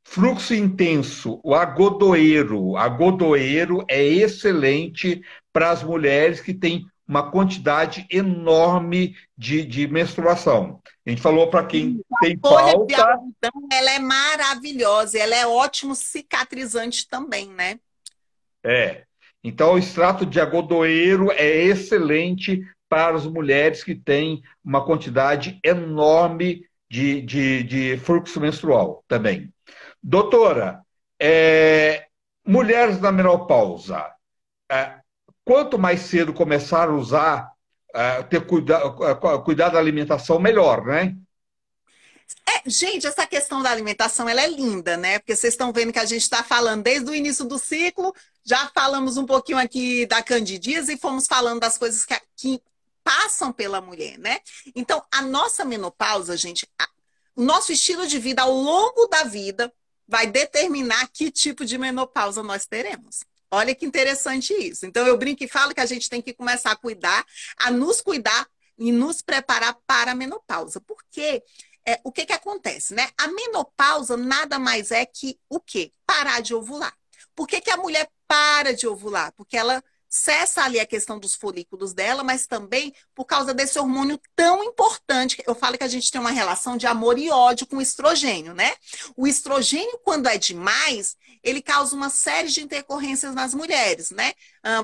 Fluxo intenso, o agodoeiro. Agodoeiro é excelente para as mulheres que têm uma quantidade enorme de menstruação. A gente falou para quem tem Folha de falta, algodão, ela é maravilhosa, ela é ótimo cicatrizante também, né? é. Então, o extrato de agodoeiro é excelente para as mulheres que têm uma quantidade enorme de fluxo menstrual também. Doutora, mulheres na menopausa, é, quanto mais cedo começar a usar, cuidar da alimentação, melhor, né? Gente, essa questão da alimentação, ela é linda, né? Porque vocês estão vendo que a gente está falando desde o início do ciclo, já falamos um pouquinho aqui da candidíase e fomos falando das coisas que passam pela mulher, né? Então, a nossa menopausa, gente, o nosso estilo de vida ao longo da vida vai determinar que tipo de menopausa nós teremos. Olha que interessante isso. Então, eu brinco e falo que a gente tem que começar a nos cuidar e nos preparar para a menopausa. Porque o que que acontece, né? A menopausa nada mais é que o quê? Parar de ovular. Por que que a mulher para de ovular? Porque ela cessa ali a questão dos folículos dela, mas também por causa desse hormônio tão importante. Eu falo que a gente tem uma relação de amor e ódio com o estrogênio, né? O estrogênio, quando é demais, ele causa uma série de intercorrências nas mulheres, né?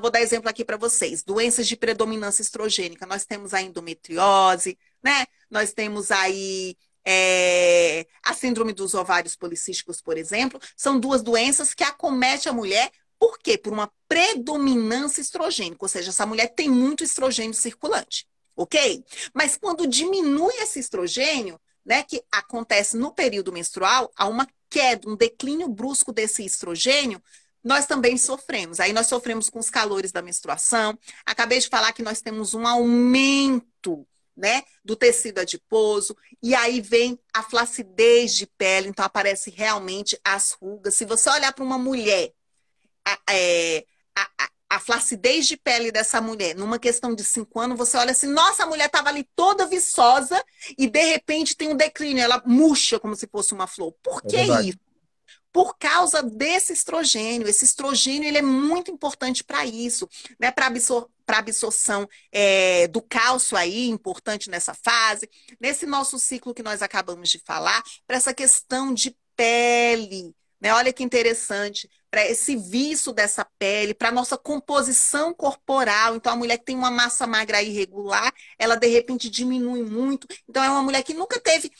Vou dar exemplo aqui para vocês. Doenças de predominância estrogênica. Nós temos a endometriose, né? Nós temos aí a síndrome dos ovários policísticos, por exemplo, são duas doenças que acometem a mulher. Por quê? Por uma predominância estrogênica, ou seja, essa mulher tem muito estrogênio circulante, ok? Mas quando diminui esse estrogênio, né, que acontece no período menstrual, há uma queda, um declínio brusco desse estrogênio, nós também sofremos. Aí nós sofremos com os calores da menstruação. Acabei de falar que nós temos um aumento, né, do tecido adiposo, e aí vem a flacidez de pele, então aparece realmente as rugas. Se você olhar para uma mulher, a flacidez de pele dessa mulher, numa questão de 5 anos, você olha assim, nossa, a mulher estava ali toda viçosa e de repente tem um declínio, ela murcha como se fosse uma flor. Por É que verdade. isso? Por causa desse estrogênio. Esse estrogênio ele é muito importante para isso, né? Para absorção do cálcio aí, importante nessa fase. Nesse nosso ciclo que nós acabamos de falar, para essa questão de pele, né? Olha que interessante, para esse vício dessa pele, para nossa composição corporal. Então, a mulher que tem uma massa magra irregular, ela de repente diminui muito. Então, é uma mulher que nunca teve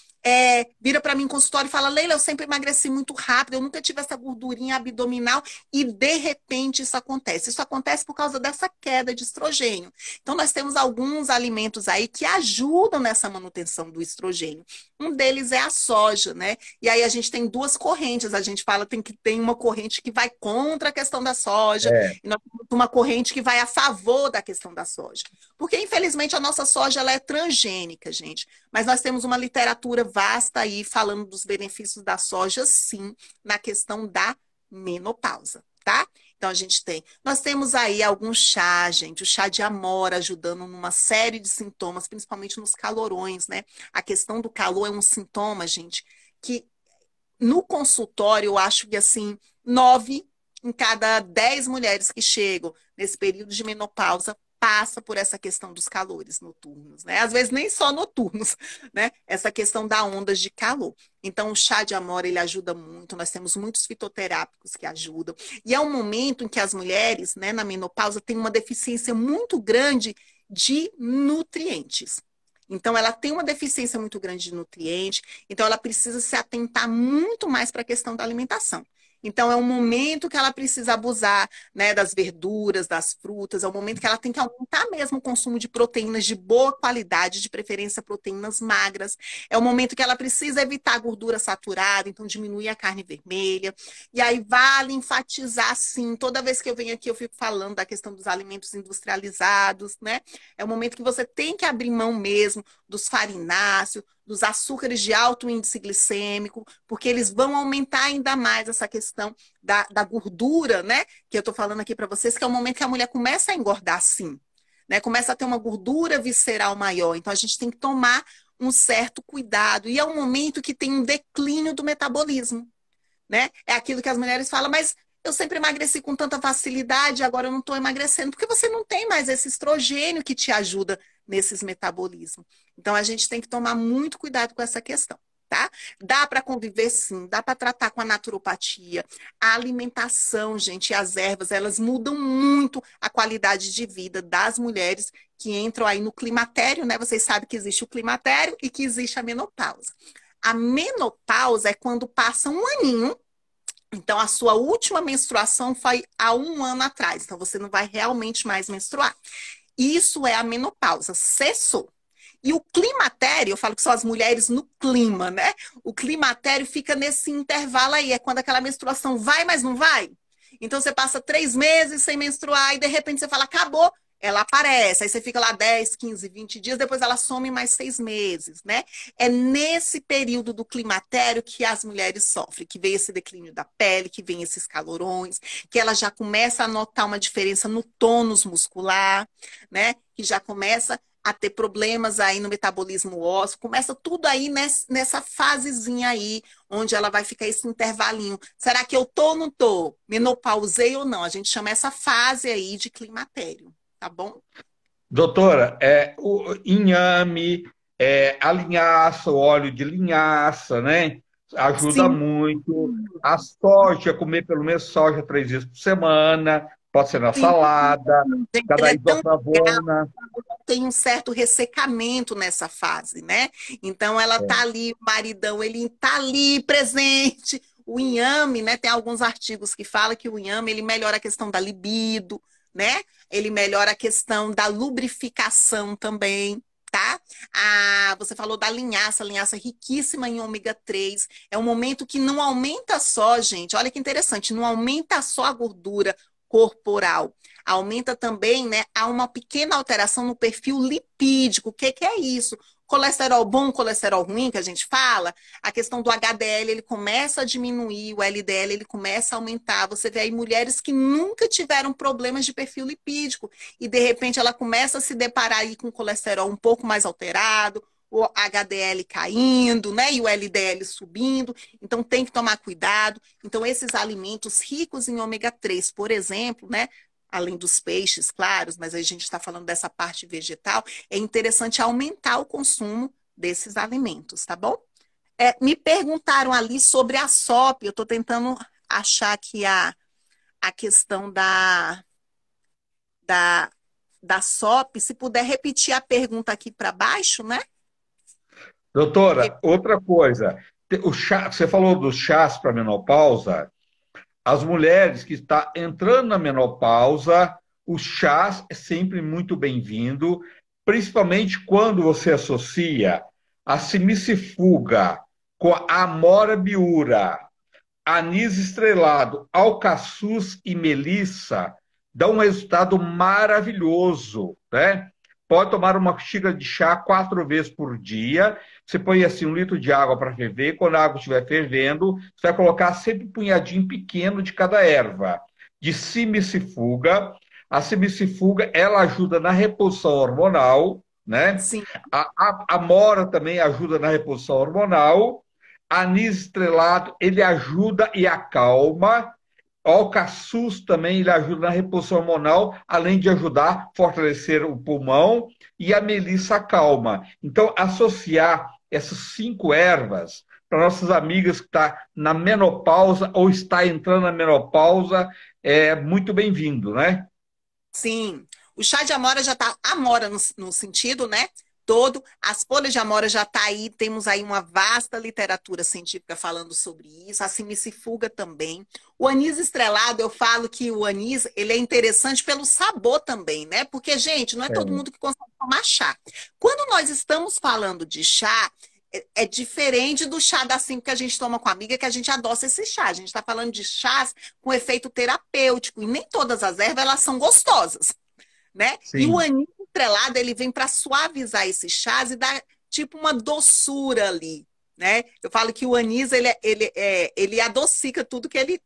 vira para mim em consultório e fala, Leila, eu sempre emagreci muito rápido, eu nunca tive essa gordurinha abdominal e de repente isso acontece. Isso acontece por causa dessa queda de estrogênio. Então nós temos alguns alimentos aí que ajudam nessa manutenção do estrogênio. Um deles é a soja, né? E aí a gente tem duas correntes, a gente fala que tem uma corrente que vai contra a questão da soja É, e nós temos uma corrente que vai a favor da questão da soja. Porque infelizmente a nossa soja ela é transgênica, gente. Mas nós temos uma literatura vasta aí falando dos benefícios da soja, sim, na questão da menopausa, tá? Então a gente nós temos aí alguns chá, gente, o chá de amora ajudando numa série de sintomas, principalmente nos calorões, né? A questão do calor é um sintoma, gente, que no consultório eu acho que assim, 9 em cada 10 mulheres que chegam nesse período de menopausa passa por essa questão dos calores noturnos, né? Às vezes nem só noturnos, né? Essa questão da ondas de calor. Então, o chá de amora, ele ajuda muito. Nós temos muitos fitoterápicos que ajudam. E é um momento em que as mulheres, né, na menopausa, têm uma deficiência muito grande de nutrientes. Então, ela tem uma deficiência muito grande de nutrientes, então ela precisa se atentar muito mais para a questão da alimentação. Então, é um momento que ela precisa abusar, né, das verduras, das frutas, é um momento que ela tem que aumentar mesmo o consumo de proteínas de boa qualidade, de preferência proteínas magras. É um momento que ela precisa evitar a gordura saturada, então diminuir a carne vermelha. E aí vale enfatizar, sim, toda vez que eu venho aqui eu fico falando da questão dos alimentos industrializados, né? É um momento que você tem que abrir mão mesmo dos farináceos, dos açúcares de alto índice glicêmico, porque eles vão aumentar ainda mais essa questão da gordura, né? Que eu tô falando aqui para vocês, que é o momento que a mulher começa a engordar, sim, né? Começa a ter uma gordura visceral maior. Então, a gente tem que tomar um certo cuidado. E é um momento que tem um declínio do metabolismo, né? É aquilo que as mulheres falam, mas eu sempre emagreci com tanta facilidade, agora eu não estou emagrecendo, porque você não tem mais esse estrogênio que te ajuda nesses metabolismos. Então, a gente tem que tomar muito cuidado com essa questão, tá? Dá para conviver, sim, dá para tratar com a naturopatia. A alimentação, gente, e as ervas, elas mudam muito a qualidade de vida das mulheres que entram aí no climatério, né? Vocês sabem que existe o climatério e que existe a menopausa. A menopausa é quando passa um aninho. Então, a sua última menstruação foi há um ano atrás. Então, você não vai realmente mais menstruar. Isso é a menopausa. Cessou. E o climatério, eu falo que são as mulheres no clima, né? O climatério fica nesse intervalo aí. É quando aquela menstruação vai, mas não vai. Então, você passa 3 meses sem menstruar e, de repente, você fala, acabou. Ela aparece, aí você fica lá 10, 15, 20 dias, depois ela some mais 6 meses, né? É nesse período do climatério que as mulheres sofrem, que vem esse declínio da pele, que vem esses calorões, que ela já começa a notar uma diferença no tônus muscular, né? Que já começa a ter problemas aí no metabolismo ósseo, começa tudo aí nessa fasezinha aí, onde ela vai ficar esse intervalinho. Será que eu tô ou não tô? Menopausei ou não? A gente chama essa fase aí de climatério. Tá bom? Doutora, o inhame, a linhaça, o óleo de linhaça, né? Ajuda Sim, muito. A soja, comer pelo menos soja 3 vezes por semana, pode ser na sim. salada, Gente, ela cada é tão legal, isoflavona. tem um certo ressecamento nessa fase, né? Então ela tá ali, o maridão, ele tá ali presente. O inhame, né? Tem alguns artigos que falam que o inhame ele melhora a questão da libido, né? Ele melhora a questão da lubrificação também. Tá? Você falou da linhaça, linhaça riquíssima em ômega 3. É um momento que não aumenta só, gente. Olha que interessante, não aumenta só a gordura corporal. Aumenta também, né? Há uma pequena alteração no perfil lipídico. O que é isso? Colesterol bom, colesterol ruim, que a gente fala, a questão do HDL ele começa a diminuir, o LDL ele começa a aumentar. Você vê aí mulheres que nunca tiveram problemas de perfil lipídico e de repente ela começa a se deparar aí com colesterol um pouco mais alterado, o HDL caindo, né? E o LDL subindo. Então tem que tomar cuidado. Então esses alimentos ricos em ômega 3, por exemplo, né? Além dos peixes, claros, mas a gente está falando dessa parte vegetal, é interessante aumentar o consumo desses alimentos, tá bom? Me perguntaram ali sobre a SOP, eu estou tentando achar aqui a questão da, da SOP, se puder repetir a pergunta aqui para baixo, né? Doutora, outra coisa, o chá, você falou dos chás para menopausa. As mulheres que estão entrando na menopausa, o chás é sempre muito bem-vindo, principalmente quando você associa a simicifuga com a amora biura, anis estrelado, alcaçuz e melissa, dá um resultado maravilhoso, né? Pode tomar uma xícara de chá 4 vezes por dia. Você põe assim 1 litro de água para ferver. Quando a água estiver fervendo, você vai colocar sempre um punhadinho pequeno de cada erva. De simicifuga. A simicifuga, ela ajuda na reposição hormonal, né? Sim, A mora também ajuda na reposição hormonal. Anis estrelado, ele ajuda e acalma. O alcaçuz também ele ajuda na reposição hormonal, além de ajudar a fortalecer o pulmão, e a melissa acalma. Então, associar essas 5 ervas para nossas amigas que estão na menopausa ou está entrando na menopausa é muito bem-vindo, né? sim. O chá de amora já está, amora no sentido, né? Todo, as folhas de amora já está aí, temos aí uma vasta literatura científica falando sobre isso, a simicifuga também. O anis estrelado, eu falo que o anis, ele é interessante pelo sabor também, né? Porque, gente, não é todo É, mundo que consegue tomar chá. Quando nós estamos falando de chá, é diferente do chá da 5 que a gente toma com a amiga, que a gente adoça esse chá. A gente está falando de chás com efeito terapêutico, e nem todas as ervas, elas são gostosas, né? E o sim. anis estrelado, ele vem para suavizar esses chás e dar tipo uma doçura ali, né? Eu falo que o anis, ele adocica tudo que ele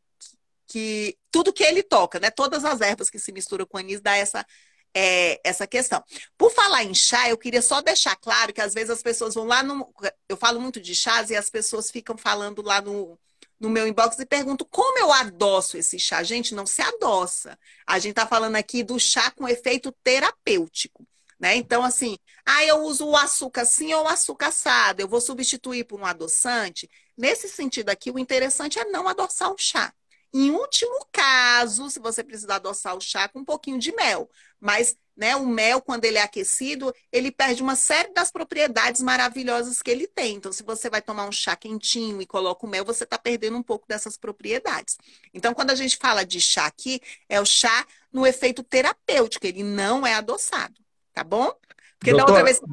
toca, né? Todas as ervas que se misturam com anis dá essa questão. Por falar em chá, eu queria só deixar claro que às vezes as pessoas vão lá no. Eu falo muito de chás e as pessoas ficam falando lá no meu inbox e perguntam como eu adoço esse chá. Gente, não se adoça. A gente está falando aqui do chá com efeito terapêutico. Né? Então, assim, eu uso o açúcar assim ou o açúcar assado, eu vou substituir por um adoçante. Nesse sentido aqui, o interessante é não adoçar o chá. Em último caso, se você precisar adoçar o chá com um pouquinho de mel. Mas, né, o mel, quando ele é aquecido, ele perde uma série das propriedades maravilhosas que ele tem. Então, se você vai tomar um chá quentinho e coloca o mel, você está perdendo um pouco dessas propriedades. Então, quando a gente fala de chá aqui, é o chá no efeito terapêutico, ele não é adoçado, tá bom? Porque da outra Doutora, vez que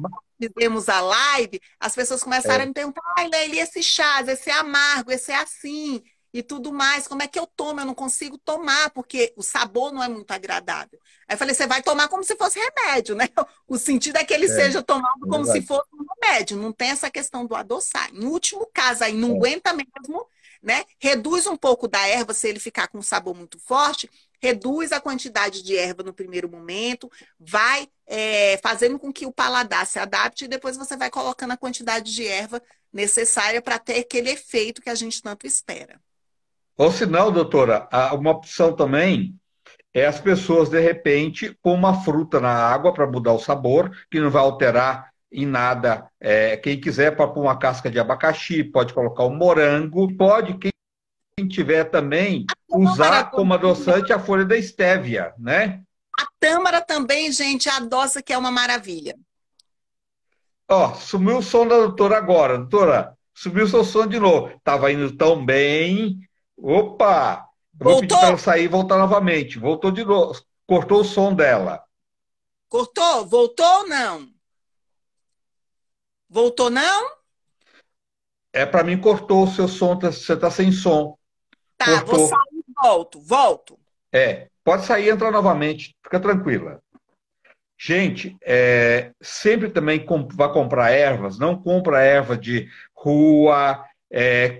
fizemos a live, as pessoas começaram a me perguntar, ai, Leili, esse chá, esse é amargo, esse é assim e tudo mais. Como é que eu tomo? Eu não consigo tomar, porque o sabor não é muito agradável. Aí eu falei, você vai tomar como se fosse remédio, né? O sentido é que ele é, seja tomado é como se verdade. fosse um remédio. Não tem essa questão do adoçar. Em último caso, aí não É. aguenta mesmo, né? Reduz um pouco da erva se ele ficar com um sabor muito forte. Reduz a quantidade de erva no primeiro momento, vai fazendo com que o paladar se adapte e depois você vai colocando a quantidade de erva necessária para ter aquele efeito que a gente tanto espera. Ou se não, doutora, uma opção também é as pessoas, de repente, pôr uma fruta na água para mudar o sabor, que não vai alterar em nada. Quem quiser pode pôr uma casca de abacaxi, pode colocar um morango, pode, quem tiver também, Tâmara, usar como adoçante a folha da estévia, né? a tâmara também, gente, adoça que é uma maravilha. Ó, sumiu o som da doutora agora. Doutora, sumiu o seu som de novo. Tava indo tão bem. Opa! Eu vou pedir para Voltou? ela sair e voltar novamente. Voltou de novo. Cortou o som dela. Cortou? Voltou ou não? Voltou não? É para mim, cortou o seu som. Você tá sem som. Tá, vou sair Cortou. e volto. Volto. Pode sair e entrar novamente. Fica tranquila. Gente, sempre também vai comprar ervas, não compra erva de rua,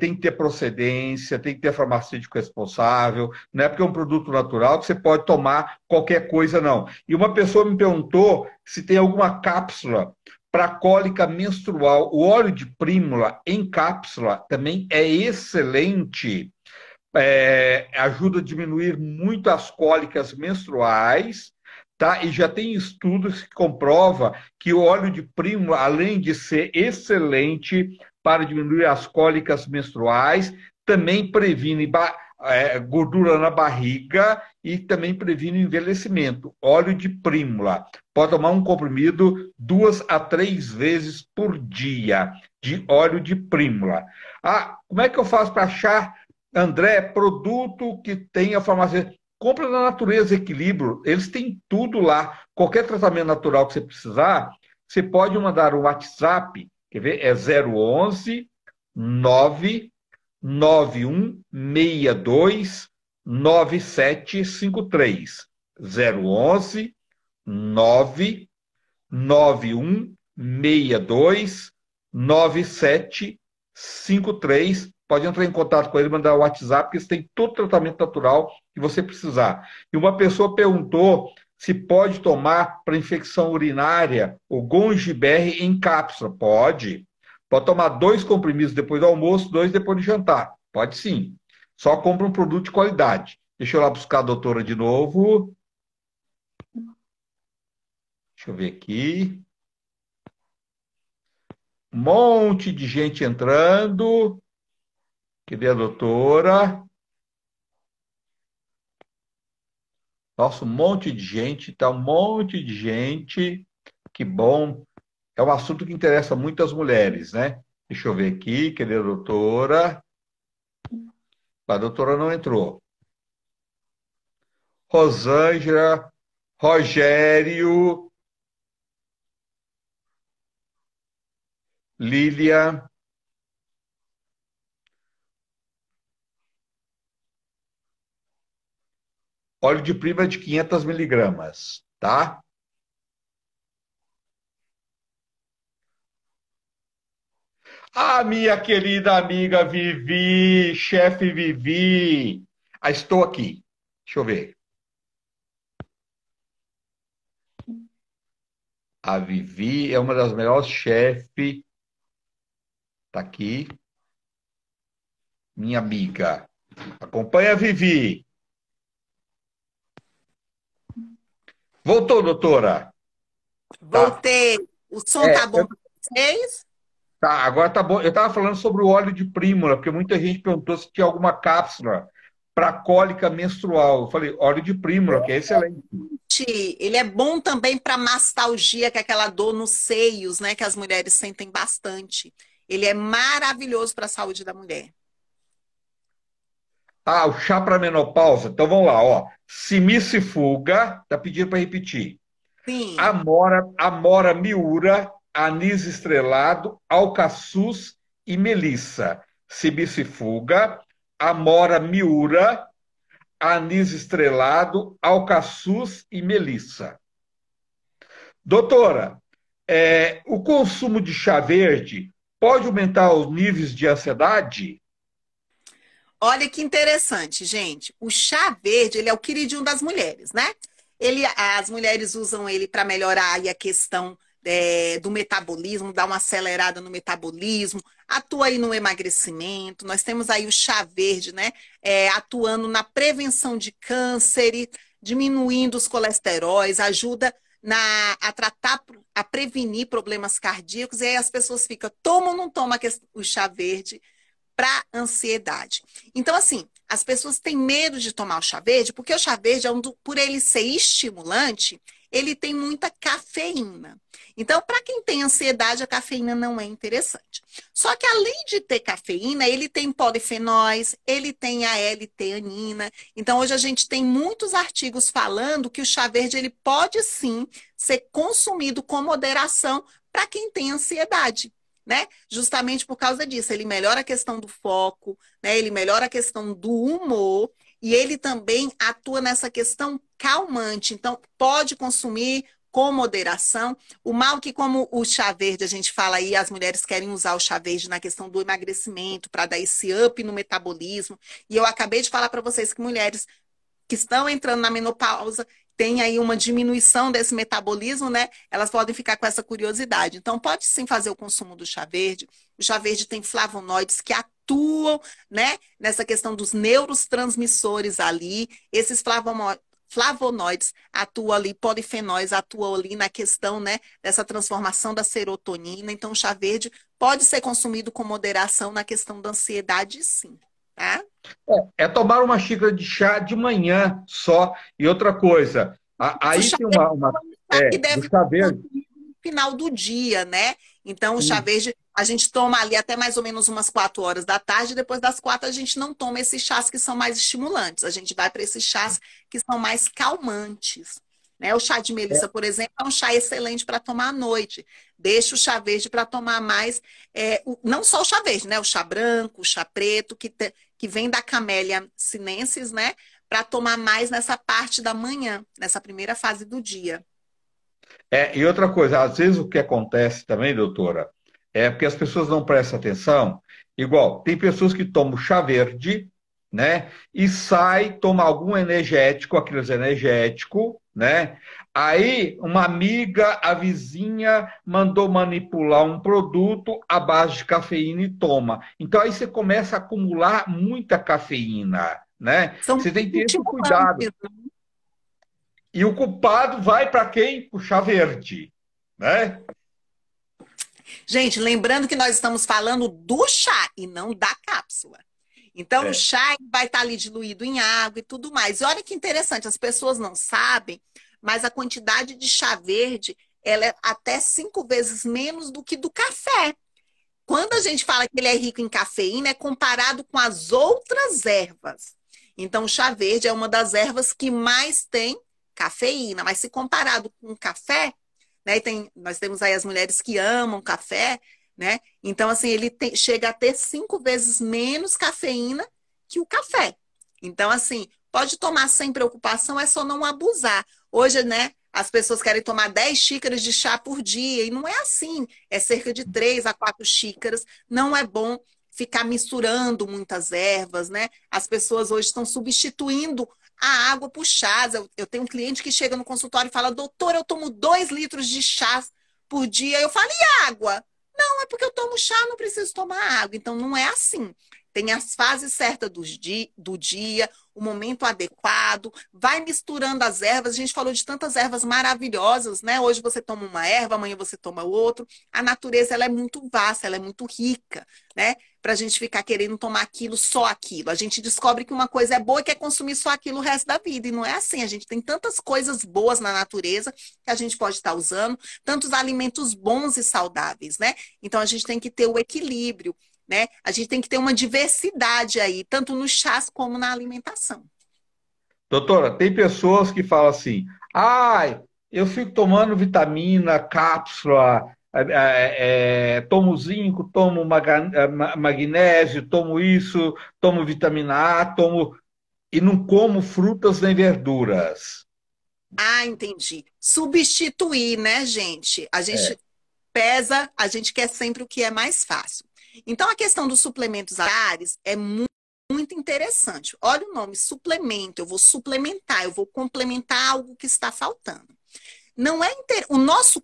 tem que ter procedência, tem que ter farmacêutico responsável, não é porque é um produto natural que você pode tomar qualquer coisa, não. E uma pessoa me perguntou se tem alguma cápsula para cólica menstrual. O óleo de prímula em cápsula também é excelente, ajuda a diminuir muito as cólicas menstruais, tá? E já tem estudos que comprova que o óleo de prímula, além de ser excelente para diminuir as cólicas menstruais, também previne gordura na barriga e também previne o envelhecimento. Óleo de prímula. Pode tomar um comprimido 2 a 3 vezes por dia de óleo de prímula. Como é que eu faço para achar, André, produto que tenha farmácia? Compra na Natureza Equilíbrio, eles têm tudo lá. Qualquer tratamento natural que você precisar, você pode mandar um WhatsApp, quer ver? É 011 99162 9753. 011 99162 9753. Pode entrar em contato com ele, mandar o WhatsApp, que eles têm todo o tratamento natural que você precisar. E uma pessoa perguntou se pode tomar para infecção urinária o Gongiberre em cápsula. Pode. Pode tomar 2 comprimidos depois do almoço, 2 depois do jantar. Pode sim. Só compra um produto de qualidade. Deixa eu lá buscar a doutora de novo. Deixa eu ver aqui. Um monte de gente entrando. Cadê a doutora? Nossa, um monte de gente, tá? Um monte de gente. Que bom. É um assunto que interessa muito as mulheres, né? Deixa eu ver aqui. Cadê a doutora? A doutora não entrou. Rosângela, Rogério, Lília. Óleo de prima de 500 miligramas, tá? Ah, minha querida amiga Vivi, chefe Vivi. Ah, estou aqui. Deixa eu ver. A Vivi é uma das melhores chefes. Tá aqui, minha amiga. Acompanha a Vivi. Voltou, doutora? Tá. Voltei. O som É, tá bom para vocês? tá, agora tá bom. Eu estava falando sobre o óleo de prímula, porque muita gente perguntou se tinha alguma cápsula para cólica menstrual. Eu falei, óleo de prímula, que é excelente. Ele é bom também para mastalgia, que é aquela dor nos seios, né, que as mulheres sentem bastante. Ele é maravilhoso para a saúde da mulher. Ah, o chá para menopausa. Então vamos lá, ó. Simicifuga, tá pedindo para repetir. Sim. Amora miura, anis estrelado, alcaçuz e melissa. Simicifuga, amora miura, anis estrelado, alcaçuz e melissa. Doutora, o consumo de chá verde pode aumentar os níveis de ansiedade? Olha que interessante, gente. O chá verde, ele é o queridinho das mulheres, né? As mulheres usam ele para melhorar aí a questão do metabolismo, dar uma acelerada no metabolismo, atua aí no emagrecimento. Nós temos aí o chá verde, né? Atuando na prevenção de câncer, diminuindo os colesteróis, ajuda a tratar, a prevenir problemas cardíacos. E aí as pessoas ficam, toma ou não toma o chá verde para ansiedade. Então, assim, as pessoas têm medo de tomar o chá verde, porque o chá verde, por ele ser estimulante, ele tem muita cafeína. Então, para quem tem ansiedade, a cafeína não é interessante. Só que além de ter cafeína, ele tem polifenóis, ele tem a L-teanina. Então, hoje a gente tem muitos artigos falando que o chá verde ele pode sim ser consumido com moderação para quem tem ansiedade, né? Justamente por causa disso, ele melhora a questão do foco, né? Ele melhora a questão do humor e ele também atua nessa questão calmante. Então, pode consumir com moderação. O mal que, como o chá verde, a gente fala aí, as mulheres querem usar o chá verde na questão do emagrecimento, para dar esse up no metabolismo. E eu acabei de falar para vocês que mulheres que estão entrando na menopausa tem aí uma diminuição desse metabolismo, né? Elas podem ficar com essa curiosidade. Então, pode sim fazer o consumo do chá verde. O chá verde tem flavonoides que atuam, né, nessa questão dos neurotransmissores ali. Esses flavonoides atuam ali, polifenóis atuam ali na questão, né, dessa transformação da serotonina. Então, o chá verde pode ser consumido com moderação na questão da ansiedade, sim, tá? É tomar uma xícara de chá de manhã só. E outra coisa, O aí chá tem verde que do deve chá verde. consumir no final do dia, né? Então, o chá Sim. verde a gente toma ali até mais ou menos umas 4 horas da tarde. Depois das 4, a gente não toma esses chás que são mais estimulantes. A gente vai para esses chás que são mais calmantes. Né? O chá de melissa, por exemplo, é um chá excelente para tomar à noite. Deixa o chá verde para tomar mais. Não só o chá verde, né? O chá branco, o chá preto, que vem da Camellia sinensis, né? Para tomar mais nessa parte da manhã, nessa primeira fase do dia. E outra coisa, às vezes o que acontece também, doutora, é porque as pessoas não prestam atenção. Igual, tem pessoas que tomam chá verde, né? E sai, toma algum energético, aqueles energético, né? Aí uma amiga, a vizinha, mandou manipular um produto à base de cafeína e toma. Então aí você começa a acumular muita cafeína, né? São Você tem que ter esse cuidado. estimulantes. E o culpado vai para quem? O chá verde, né? Gente, lembrando que nós estamos falando do chá e não da cápsula. Então, o É. chá vai estar ali diluído em água e tudo mais. E olha que interessante, as pessoas não sabem, mas a quantidade de chá verde, ela é até 5 vezes menos do que do café. Quando a gente fala que ele é rico em cafeína, é comparado com as outras ervas. Então, o chá verde é uma das ervas que mais tem cafeína, mas se comparado com o café, né? Nós temos aí as mulheres que amam café, né? Então, assim, chega a ter 5 vezes menos cafeína que o café. Então, assim, pode tomar sem preocupação, é só não abusar. Hoje, né? As pessoas querem tomar 10 xícaras de chá por dia, e não é assim. É cerca de 3 a 4 xícaras. Não é bom ficar misturando muitas ervas, né? As pessoas hoje estão substituindo a água por chás. Eu tenho um cliente que chega no consultório e fala, doutor, eu tomo 2 litros de chá por dia. Eu falo, e água? Não, é porque eu tomo chá, não preciso tomar água. Então, não é assim. Tem as fases certas do dia, o momento adequado, vai misturando as ervas. A gente falou de tantas ervas maravilhosas, né? Hoje você toma uma erva, amanhã você toma outra. A natureza, ela é muito vasta, ela é muito rica, né? Para a gente ficar querendo tomar aquilo, só aquilo. A gente descobre que uma coisa é boa e quer consumir só aquilo o resto da vida. E não é assim. A gente tem tantas coisas boas na natureza que a gente pode estar usando, tantos alimentos bons e saudáveis, né? Então a gente tem que ter o equilíbrio, né? A gente tem que ter uma diversidade aí, tanto nos chás como na alimentação. Doutora, tem pessoas que falam assim: ai, eu fico tomando vitamina, cápsula, tomo zinco, tomo magnésio, tomo isso, tomo vitamina A, tomo e não como frutas nem verduras. Ah, entendi. Substituir, né, gente? A É. gente pesa, a gente quer sempre o que é mais fácil. Então, a questão dos suplementos alimentares é muito interessante. Olha o nome, suplemento. Eu vou suplementar, eu vou complementar algo que está faltando. Não é o nosso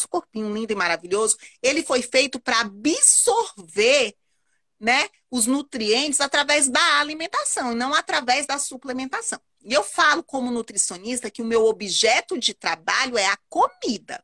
corpinho lindo e maravilhoso, ele foi feito para absorver, né, os nutrientes através da alimentação e não através da suplementação. E eu falo como nutricionista que o meu objeto de trabalho é a comida,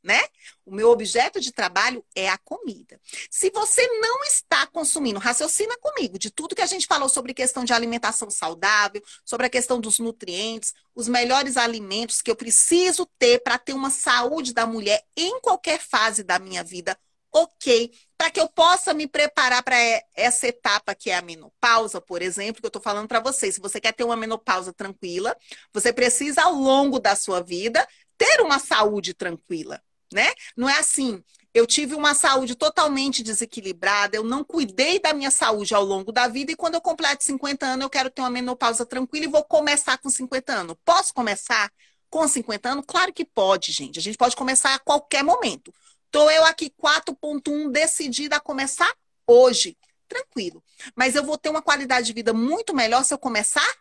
né? O meu objeto de trabalho é a comida. Se você não está consumindo, raciocina comigo, de tudo que a gente falou sobre questão de alimentação saudável, sobre a questão dos nutrientes, os melhores alimentos que eu preciso ter para ter uma saúde da mulher em qualquer fase da minha vida, ok, para que eu possa me preparar para essa etapa que é a menopausa, por exemplo, que eu estou falando para vocês. Se você quer ter uma menopausa tranquila, você precisa, ao longo da sua vida, ter uma saúde tranquila, né? Não é assim, eu tive uma saúde totalmente desequilibrada, eu não cuidei da minha saúde ao longo da vida e quando eu completo 50 anos eu quero ter uma menopausa tranquila e vou começar com 50 anos. Posso começar com 50 anos? Claro que pode, gente. A gente pode começar a qualquer momento. Tô eu aqui 4.1 decidida a começar hoje. Tranquilo. Mas eu vou ter uma qualidade de vida muito melhor se eu começar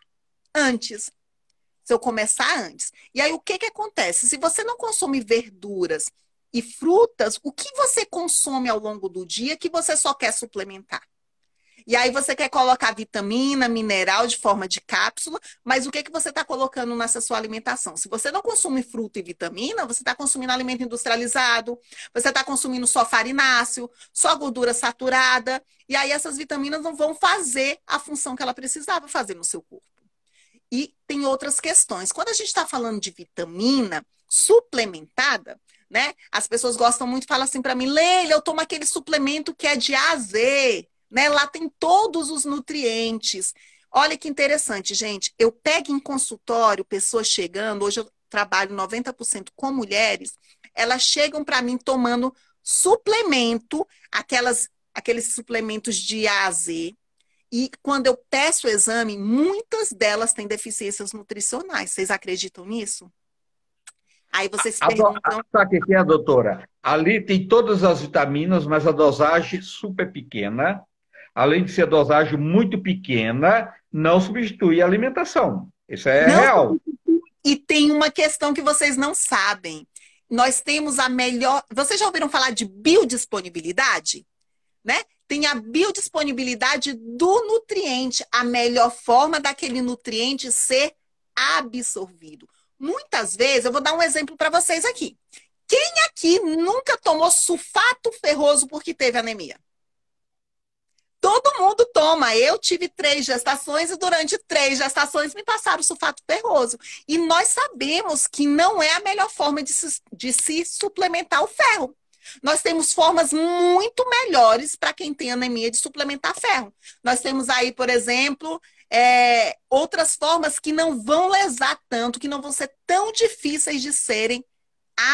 antes. Se eu começar antes. E aí, o que que acontece? Se você não consome verduras e frutas, o que você consome ao longo do dia que você só quer suplementar? E aí você quer colocar vitamina, mineral de forma de cápsula, mas o que que você está colocando nessa sua alimentação? Se você não consome fruta e vitamina, você está consumindo alimento industrializado, você está consumindo só farináceo, só gordura saturada, e aí essas vitaminas não vão fazer a função que ela precisava fazer no seu corpo. E tem outras questões. Quando a gente está falando de vitamina suplementada, né? As pessoas gostam muito, falam assim para mim, Leila, eu tomo aquele suplemento que é de A a Z, né? Lá tem todos os nutrientes. Olha que interessante, gente. Eu pego em consultório pessoas chegando, hoje eu trabalho 90% com mulheres, elas chegam para mim tomando suplemento, aqueles suplementos de A a Z, e quando eu peço o exame, muitas delas têm deficiências nutricionais. Vocês acreditam nisso? Aí vocês se perguntam. Sabe o que é, doutora? Ali tem todas as vitaminas, mas a dosagem super pequena. Além de ser dosagem muito pequena, não substitui a alimentação. Isso é Não, real. e tem uma questão que vocês não sabem. Nós temos a melhor. Vocês já ouviram falar de biodisponibilidade? Né? Tem a biodisponibilidade do nutriente, a melhor forma daquele nutriente ser absorvido. Muitas vezes, eu vou dar um exemplo para vocês aqui. Quem aqui nunca tomou sulfato ferroso porque teve anemia? Todo mundo toma. Eu tive 3 gestações e durante 3 gestações me passaram sulfato ferroso. E nós sabemos que não é a melhor forma de se suplementar o ferro. Nós temos formas muito melhores para quem tem anemia de suplementar ferro. Nós temos aí, por exemplo, outras formas que não vão lesar tanto, que não vão ser tão difíceis de serem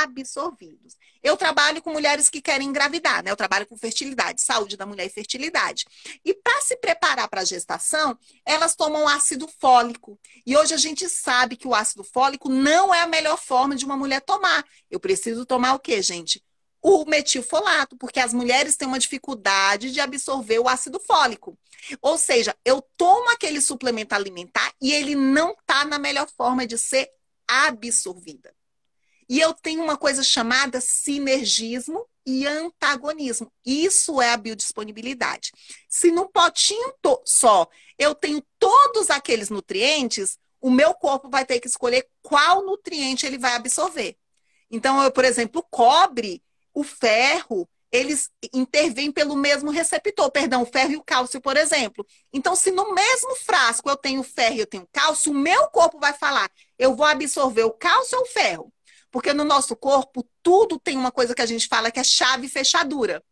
absorvidos. Eu trabalho com mulheres que querem engravidar, né? Eu trabalho com fertilidade, saúde da mulher e fertilidade. E para se preparar para a gestação, elas tomam ácido fólico. E hoje a gente sabe que o ácido fólico não é a melhor forma de uma mulher tomar. Eu preciso tomar o quê, gente? O metilfolato, porque as mulheres têm uma dificuldade de absorver o ácido fólico. Ou seja, eu tomo aquele suplemento alimentar e ele não está na melhor forma de ser absorvida. E eu tenho uma coisa chamada sinergismo e antagonismo. Isso é a biodisponibilidade. Se no potinho só eu tenho todos aqueles nutrientes, o meu corpo vai ter que escolher qual nutriente ele vai absorver. Então, eu, por exemplo, o cobre, o ferro, eles intervêm pelo mesmo receptor. Perdão, o ferro e o cálcio, por exemplo. Então, se no mesmo frasco eu tenho ferro e eu tenho cálcio, o meu corpo vai falar, eu vou absorver o cálcio ou o ferro? Porque no nosso corpo, tudo tem uma coisa que a gente fala que é chave e fechadura.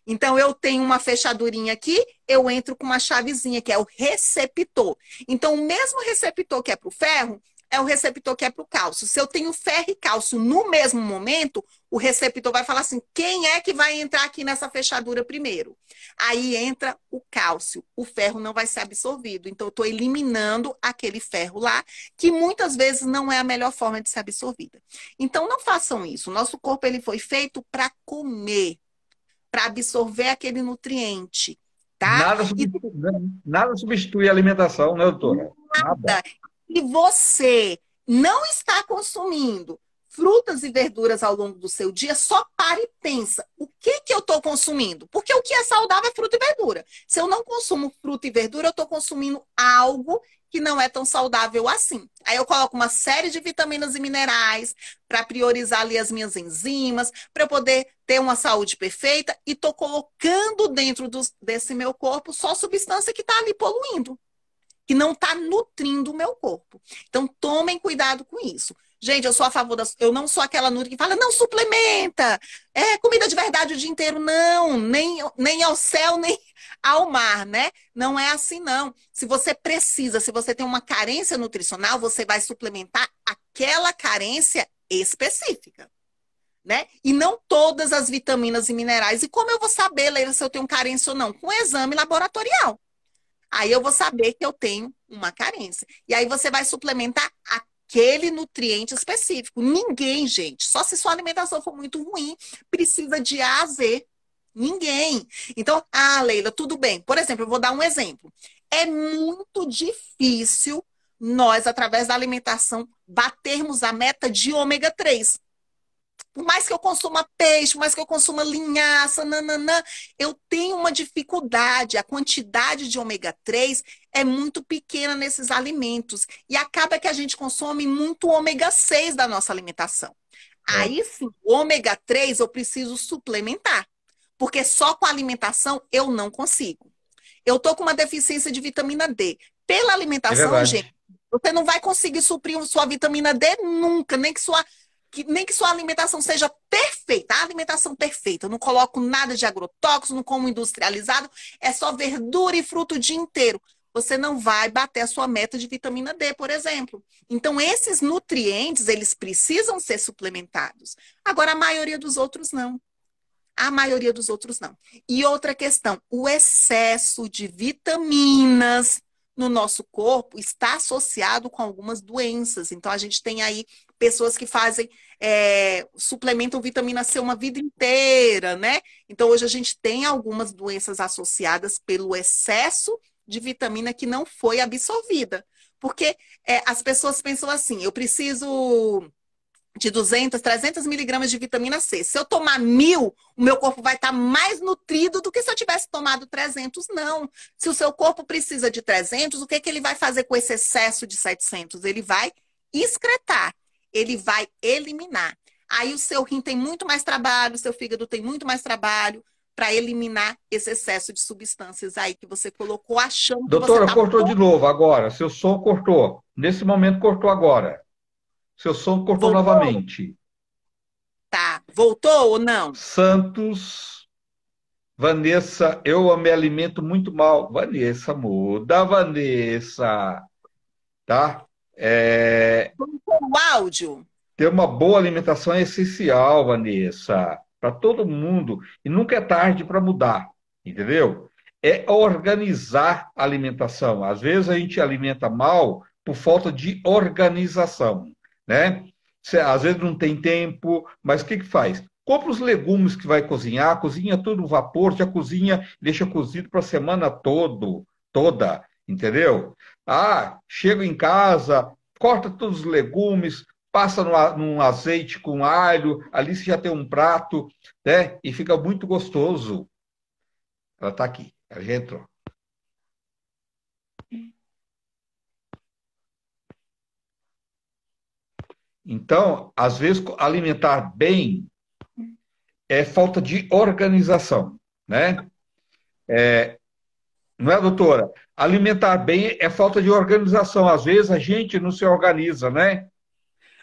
Então, eu tenho uma fechadurinha aqui, eu entro com uma chavezinha, que é o receptor. Então, o mesmo receptor que é para o ferro, é o receptor que é para o cálcio. Se eu tenho ferro e cálcio no mesmo momento, o receptor vai falar assim, quem é que vai entrar aqui nessa fechadura primeiro? Aí entra o cálcio. O ferro não vai ser absorvido. Então, eu estou eliminando aquele ferro lá, que muitas vezes não é a melhor forma de ser absorvida. Então, não façam isso. O nosso corpo ele foi feito para comer, para absorver aquele nutriente, tá? Nada substitui a alimentação, né, doutora? Nada. E você não está consumindo frutas e verduras ao longo do seu dia, só para e pensa, o que que eu estou consumindo? Porque o que é saudável é fruta e verdura. Se eu não consumo fruta e verdura, eu estou consumindo algo que não é tão saudável assim. Aí eu coloco uma série de vitaminas e minerais para priorizar ali as minhas enzimas, para eu poder ter uma saúde perfeita e estou colocando dentro desse meu corpo só substância que está ali poluindo, que não está nutrindo o meu corpo. Então, tomem cuidado com isso. Gente, eu sou a favor eu não sou aquela nutri que fala, não suplementa, é comida de verdade o dia inteiro. Não, nem ao céu, nem ao mar, né? Não é assim, não. Se você precisa, se você tem uma carência nutricional, você vai suplementar aquela carência específica, né? E não todas as vitaminas e minerais. E como eu vou saber, Leila, se eu tenho carência ou não? Com exame laboratorial. Aí eu vou saber que eu tenho uma carência. E aí você vai suplementar aquele nutriente específico. Ninguém, gente, só se sua alimentação for muito ruim, precisa de A a Z. Ninguém. Então, Leila, tudo bem. Por exemplo, eu vou dar um exemplo. É muito difícil nós, através da alimentação, batermos a meta de ômega 3. Por mais que eu consuma peixe, por mais que eu consuma linhaça, nananã, eu tenho uma dificuldade. A quantidade de ômega 3 é muito pequena nesses alimentos. E acaba que a gente consome muito ômega 6 da nossa alimentação. Aí sim, o ômega 3 eu preciso suplementar. Porque só com a alimentação eu não consigo. Eu estou com uma deficiência de vitamina D. Pela alimentação, gente, você não vai conseguir suprir sua vitamina D nunca, nem que sua alimentação seja perfeita, a alimentação perfeita. Eu não coloco nada de agrotóxico, não como industrializado, é só verdura e fruto o dia inteiro. Você não vai bater a sua meta de vitamina D, por exemplo. Então, esses nutrientes, eles precisam ser suplementados. Agora, a maioria dos outros não. A maioria dos outros não. E outra questão, o excesso de vitaminas no nosso corpo está associado com algumas doenças. Então, a gente tem aí pessoas que fazem, suplementam vitamina C uma vida inteira, né? Então, hoje a gente tem algumas doenças associadas pelo excesso de vitamina que não foi absorvida. Porque as pessoas pensam assim, eu preciso de 200, 300 miligramas de vitamina C. Se eu tomar 1.000, o meu corpo vai estar mais nutrido do que se eu tivesse tomado 300. Não. Se o seu corpo precisa de 300, o que que ele vai fazer com esse excesso de 700? Ele vai excretar, ele vai eliminar. Aí o seu rim tem muito mais trabalho, o seu fígado tem muito mais trabalho para eliminar esse excesso de substâncias aí que você colocou achando que Doutora, você cortou de novo agora. Seu som cortou. Nesse momento cortou agora. Seu som cortou Voltou? novamente. Tá. Voltou ou não? Santos, Vanessa, eu me alimento muito mal. Vanessa, muda, Vanessa. Tá? Voltou o áudio? Ter uma boa alimentação é essencial, Vanessa, para todo mundo. E nunca é tarde para mudar, entendeu? É organizar a alimentação. Às vezes a gente alimenta mal por falta de organização, né? Às vezes não tem tempo, mas o que que faz? Compra os legumes que vai cozinhar, cozinha tudo no vapor, já cozinha, deixa cozido para a semana toda, entendeu? Ah, chego em casa, corta todos os legumes, passa num azeite com alho, ali você já tem um prato, né? E fica muito gostoso. Ela está aqui, ela já entrou. Então, às vezes, alimentar bem é falta de organização, né? Não é, doutora? Alimentar bem é falta de organização. Às vezes a gente não se organiza, né?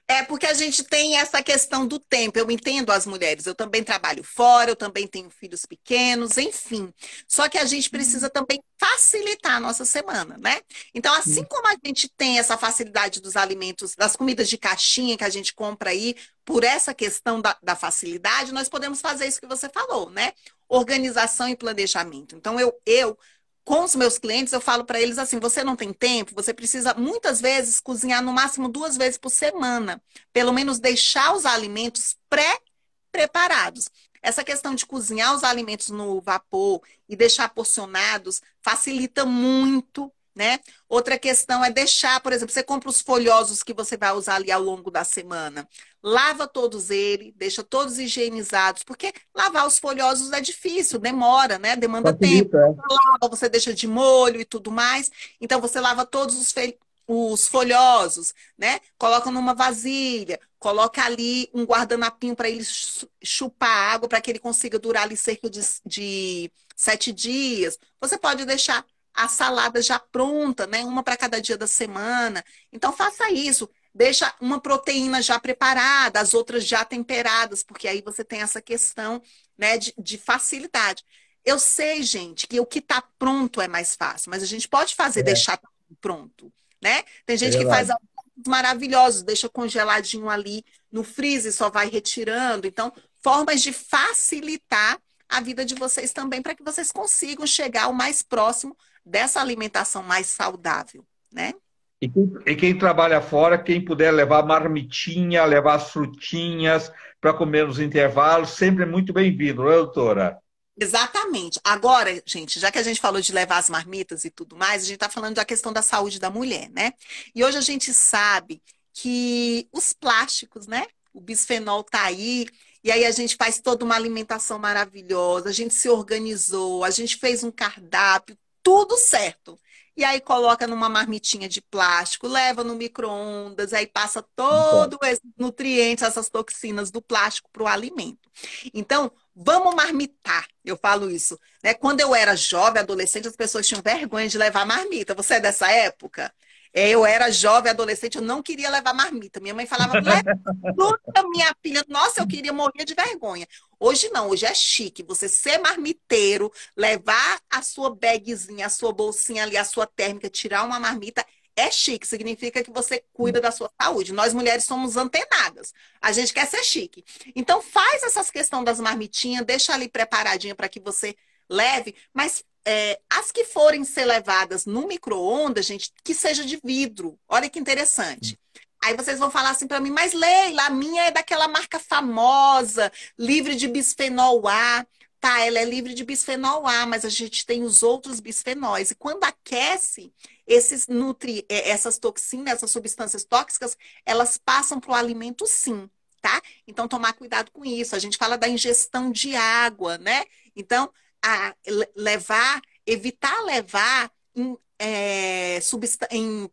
É porque a gente tem essa questão do tempo. Eu entendo as mulheres. Eu também trabalho fora, eu também tenho filhos pequenos, enfim. Só que a gente precisa também facilitar a nossa semana, né? Então, assim como a gente tem essa facilidade dos alimentos, das comidas de caixinha que a gente compra aí, por essa questão da facilidade, nós podemos fazer isso que você falou, né? Organização e planejamento. Então, eu com os meus clientes, eu falo para eles assim: você não tem tempo, você precisa muitas vezes cozinhar no máximo 2 vezes por semana. Pelo menos deixar os alimentos pré-preparados. Essa questão de cozinhar os alimentos no vapor e deixar porcionados facilita muito, né? Outra questão é deixar, por exemplo, você compra os folhosos que você vai usar ali ao longo da semana. Lava todos eles, deixa todos higienizados, porque lavar os folhosos é difícil, demora, né? Demanda tempo. Facilita, é. Lava, você deixa de molho e tudo mais. Então você lava todos os folhosos, né? Coloca numa vasilha, coloca ali um guardanapinho para ele chupar água, para que ele consiga durar ali cerca de 7 dias. Você pode deixar a salada já pronta, né? Uma para cada dia da semana. Então faça isso. Deixa uma proteína já preparada, as outras já temperadas, porque aí você tem essa questão, né, de facilidade. Eu sei, gente, que o que está pronto é mais fácil, mas a gente pode fazer, É, deixar tudo pronto, né? Tem é gente que faz verdade. algo maravilhosos, deixa congeladinho ali no freezer, só vai retirando. Então, formas de facilitar a vida de vocês também, para que vocês consigam chegar o mais próximo dessa alimentação mais saudável, né? E quem trabalha fora, quem puder levar marmitinha, levar as frutinhas para comer nos intervalos, sempre é muito bem-vindo, não é, doutora? Exatamente. Agora, gente, já que a gente falou de levar as marmitas e tudo mais, a gente está falando da questão da saúde da mulher, né? E hoje a gente sabe que os plásticos, né? O bisfenol tá aí, e aí a gente faz toda uma alimentação maravilhosa, a gente se organizou, a gente fez um cardápio, tudo certo. E aí coloca numa marmitinha de plástico, leva no micro-ondas, aí passa Não pode. todos esses nutrientes, essas toxinas do plástico para o alimento. Então, vamos marmitar, eu falo isso, né? Quando eu era jovem, adolescente, as pessoas tinham vergonha de levar marmita. Você é dessa época? Eu era jovem, adolescente, eu não queria levar marmita. Minha mãe falava, leva fruta, minha filha. Nossa, eu queria morrer de vergonha. Hoje não, hoje é chique. Você ser marmiteiro, levar a sua bagzinha, a sua bolsinha ali, a sua térmica, tirar uma marmita, é chique. Significa que você cuida da sua saúde. Nós mulheres somos antenadas. A gente quer ser chique. Então faz essas questões das marmitinhas, deixa ali preparadinha para que você leve, mas as que forem ser levadas no micro-ondas, gente, que seja de vidro. Olha que interessante. Aí vocês vão falar assim para mim, mas Leila, a minha é daquela marca famosa, livre de bisfenol A. Tá, ela é livre de bisfenol A, mas a gente tem os outros bisfenóis. E quando aquece, essas toxinas, essas substâncias tóxicas, elas passam para o alimento sim, tá? Então, tomar cuidado com isso. A gente fala da ingestão de água, né? Então, evitar levar em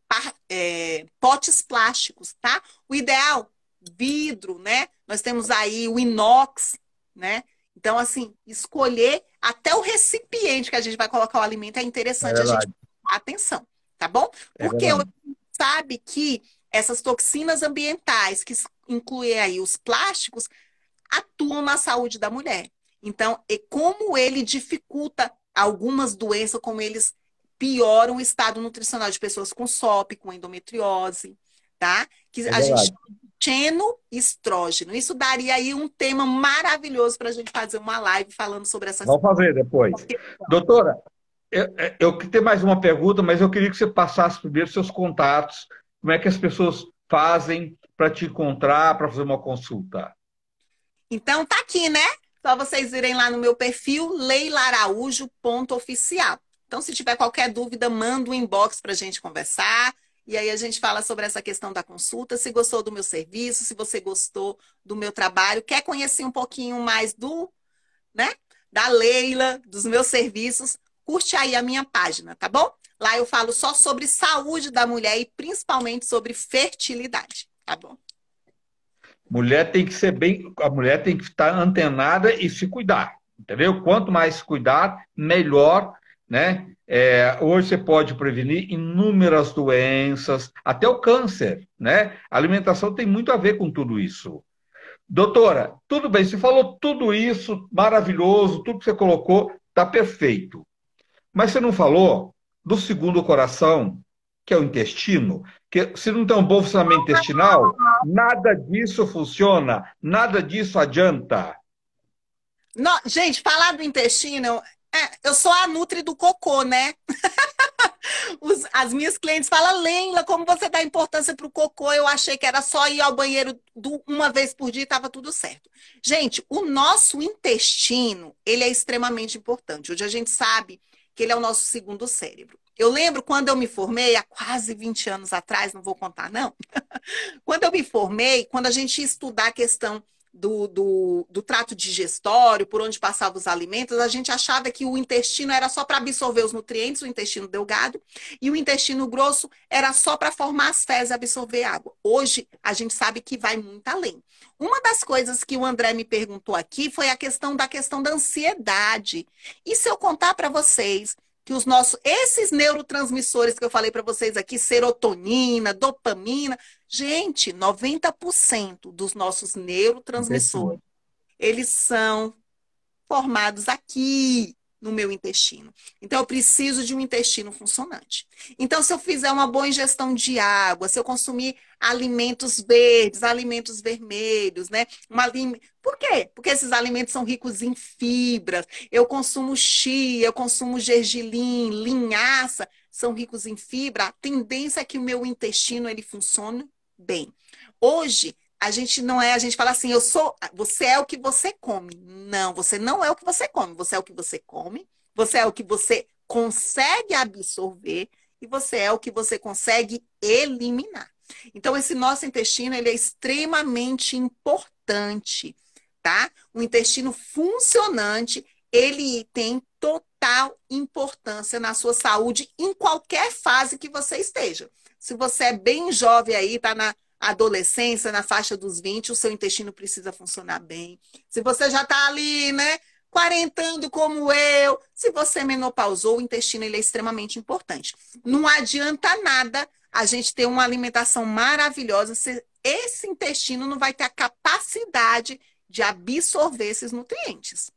potes plásticos, tá? O ideal, vidro, né? Nós temos aí o inox, né? Então, assim, escolher até o recipiente que a gente vai colocar o alimento é É interessante a gente verdade, prestar atenção, tá bom? é Porque verdade. sabe que essas toxinas ambientais, que incluem aí os plásticos, atuam na saúde da mulher. Então, e como ele dificulta algumas doenças, como eles pioram o estado nutricional de pessoas com SOP, com endometriose, tá? Que É a gente verdade. chama de xenoestrógeno. Isso daria aí um tema maravilhoso para a gente fazer uma live falando sobre essa Vamos fazer depois. questão. Doutora, eu tenho mais uma pergunta, mas eu queria que você passasse primeiro seus contatos. Como é que as pessoas fazem para te encontrar, para fazer uma consulta? Então tá aqui, né? Só vocês irem lá no meu perfil, leilaaraújo.oficial. Então, se tiver qualquer dúvida, manda um inbox para a gente conversar. E aí a gente fala sobre essa questão da consulta. Se gostou do meu serviço, se você gostou do meu trabalho, quer conhecer um pouquinho mais né, da Leila, dos meus serviços, curte aí a minha página, tá bom? Lá eu falo só sobre saúde da mulher e principalmente sobre fertilidade, tá bom? Mulher tem que ser bem, a mulher tem que estar antenada e se cuidar, entendeu? Quanto mais se cuidar, melhor, né? Hoje você pode prevenir inúmeras doenças, até o câncer, né? A alimentação tem muito a ver com tudo isso. Doutora, tudo bem, você falou tudo isso, maravilhoso, tudo que você colocou está perfeito. Mas você não falou do segundo coração, que é o intestino, que se não tem um bom funcionamento intestinal, nada disso funciona, nada disso adianta. Gente, falar do intestino, eu sou a nutri do cocô, né? As minhas clientes falam, Leila, como você dá importância para o cocô? Eu achei que era só ir ao banheiro uma vez por dia e estava tudo certo. Gente, o nosso intestino, ele é extremamente importante. Hoje a gente sabe que ele é o nosso segundo cérebro. Eu lembro quando eu me formei, há quase 20 anos atrás, não vou contar não, quando eu me formei, quando a gente ia estudar a questão do trato digestório, por onde passavam os alimentos, a gente achava que o intestino era só para absorver os nutrientes, o intestino delgado, e o intestino grosso era só para formar as fezes e absorver água. Hoje, a gente sabe que vai muito além. Uma das coisas que o André me perguntou aqui foi a questão da ansiedade. E se eu contar para vocês que esses neurotransmissores que eu falei para vocês aqui, serotonina, dopamina, gente, 90% dos nossos neurotransmissores, Intestino. eles são formados aqui no meu intestino. Então, eu preciso de um intestino funcionante. Então, se eu fizer uma boa ingestão de água, se eu consumir alimentos verdes, alimentos vermelhos, né? Por quê? Porque esses alimentos são ricos em fibras. Eu consumo chia, eu consumo gergelim, linhaça, são ricos em fibra. A tendência é que o meu intestino ele funcione bem. Hoje, a gente não é, a gente fala assim, você é o que você come. Não, você não é o que você come. Você é o que você come, você é o que você consegue absorver e você é o que você consegue eliminar. Então, esse nosso intestino, ele é extremamente importante, tá? O intestino funcionante, ele tem total importância na sua saúde em qualquer fase que você esteja. Se você é bem jovem aí, tá na adolescência, na faixa dos 20, o seu intestino precisa funcionar bem. Se você já está ali, né, quarentando como eu, se você menopausou, o intestino ele é extremamente importante. Não adianta nada a gente ter uma alimentação maravilhosa se esse intestino não vai ter a capacidade de absorver esses nutrientes.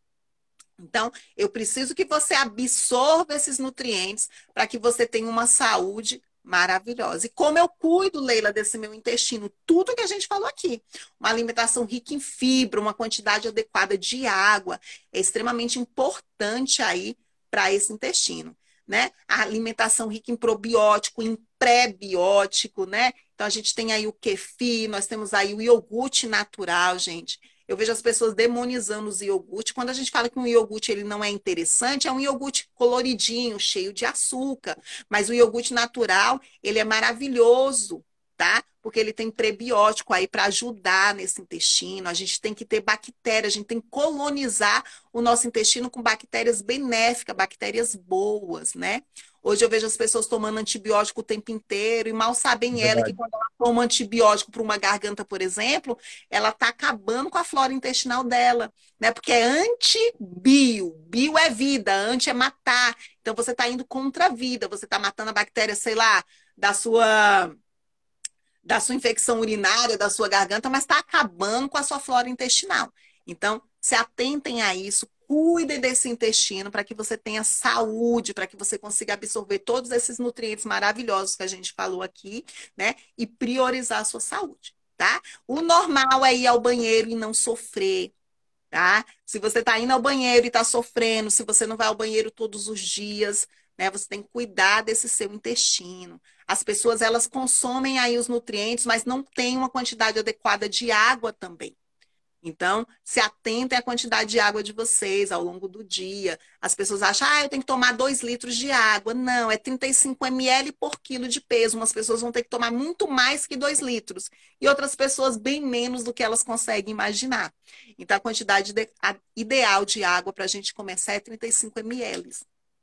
Então, eu preciso que você absorva esses nutrientes para que você tenha uma saúde maravilhosa. E como eu cuido, Leila, desse meu intestino? Tudo que a gente falou aqui. Uma alimentação rica em fibra, uma quantidade adequada de água, é extremamente importante aí para esse intestino, né? A alimentação rica em probiótico, em pré-biótico, né? Então, a gente tem aí o kefir, nós temos aí o iogurte natural, gente. Eu vejo as pessoas demonizando os iogurtes. Quando a gente fala que um iogurte ele não é interessante, é um iogurte coloridinho, cheio de açúcar. Mas o iogurte natural, ele é maravilhoso, tá? Porque ele tem prebiótico aí para ajudar nesse intestino. A gente tem que ter bactérias, a gente tem que colonizar o nosso intestino com bactérias benéficas, bactérias boas, né? Hoje eu vejo as pessoas tomando antibiótico o tempo inteiro e mal sabem ela que Verdade. quando ela toma antibiótico para uma garganta, por exemplo, ela está acabando com a flora intestinal dela, né? Porque é antibio. Bio é vida, anti é matar. Então você está indo contra a vida, você está matando a bactéria, sei lá, da sua infecção urinária, da sua garganta, mas está acabando com a sua flora intestinal. Então, se atentem a isso, cuidem desse intestino para que você tenha saúde, para que você consiga absorver todos esses nutrientes maravilhosos que a gente falou aqui, né? E priorizar a sua saúde. tá? O normal é ir ao banheiro e não sofrer, tá? Se você está indo ao banheiro e está sofrendo, se você não vai ao banheiro todos os dias, né? Você tem que cuidar desse seu intestino. As pessoas, elas consomem aí os nutrientes, mas não têm uma quantidade adequada de água também. Então, se atentem à quantidade de água de vocês ao longo do dia. As pessoas acham, eu tenho que tomar 2 litros de água. Não, é 35 ml por quilo de peso. Umas pessoas vão ter que tomar muito mais que 2 litros. E outras pessoas bem menos do que elas conseguem imaginar. Então, a quantidade ideal de água para a gente começar é 35 ml.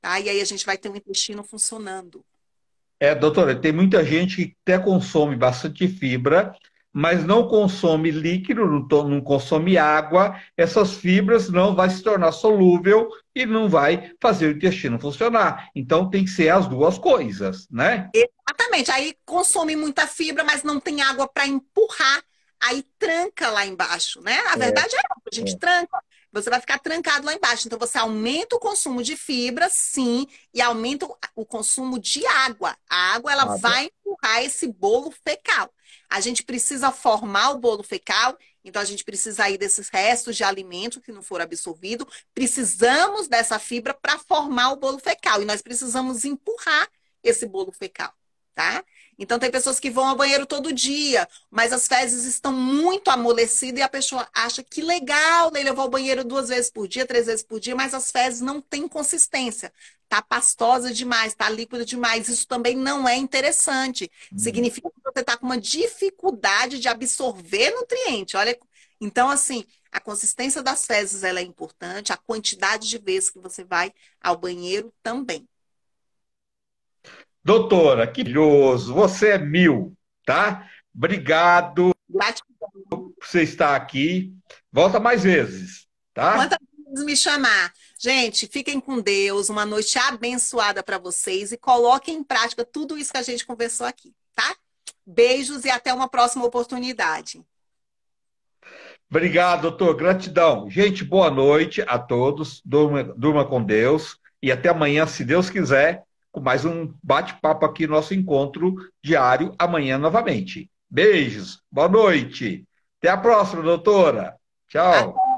Tá? E aí a gente vai ter um intestino funcionando. Doutora, tem muita gente que até consome bastante fibra, mas não consome líquido, não consome água. Essas fibras não vai se tornar solúvel e não vai fazer o intestino funcionar. Então tem que ser as duas coisas, né? Exatamente. Aí consome muita fibra, mas não tem água para empurrar. Aí tranca lá embaixo, né? A É, verdade é essa, a gente tranca. Você vai ficar trancado lá embaixo. Então você aumenta o consumo de fibra, sim, e aumenta o consumo de água. A água, ela água. vai empurrar esse bolo fecal. A gente precisa formar o bolo fecal, então a gente precisa aí desses restos de alimento que não foram absorvidos. Precisamos dessa fibra para formar o bolo fecal e nós precisamos empurrar esse bolo fecal, tá? Então tem pessoas que vão ao banheiro todo dia, mas as fezes estão muito amolecidas e a pessoa acha que legal, né? Eu vou ao banheiro 2 vezes por dia, 3 vezes por dia, mas as fezes não têm consistência. Tá pastosa demais, tá líquida demais. Isso também não é interessante. Significa que você tá com uma dificuldade de absorver nutriente. Olha, então assim, a consistência das fezes ela é importante, a quantidade de vezes que você vai ao banheiro também. Doutora, que maravilhoso, você é mil, tá? Obrigado Gratidão. por você estar aqui. Volta mais vezes, tá? Quantas vezes me chamar? Gente, fiquem com Deus, uma noite abençoada para vocês e coloquem em prática tudo isso que a gente conversou aqui, tá? Beijos e até uma próxima oportunidade. Obrigado, doutor. Gratidão. Gente, boa noite a todos. Durma com Deus. E até amanhã, se Deus quiser, com mais um bate-papo aqui, nosso encontro diário, amanhã novamente. Beijos. Boa noite. Até a próxima, doutora. Tchau.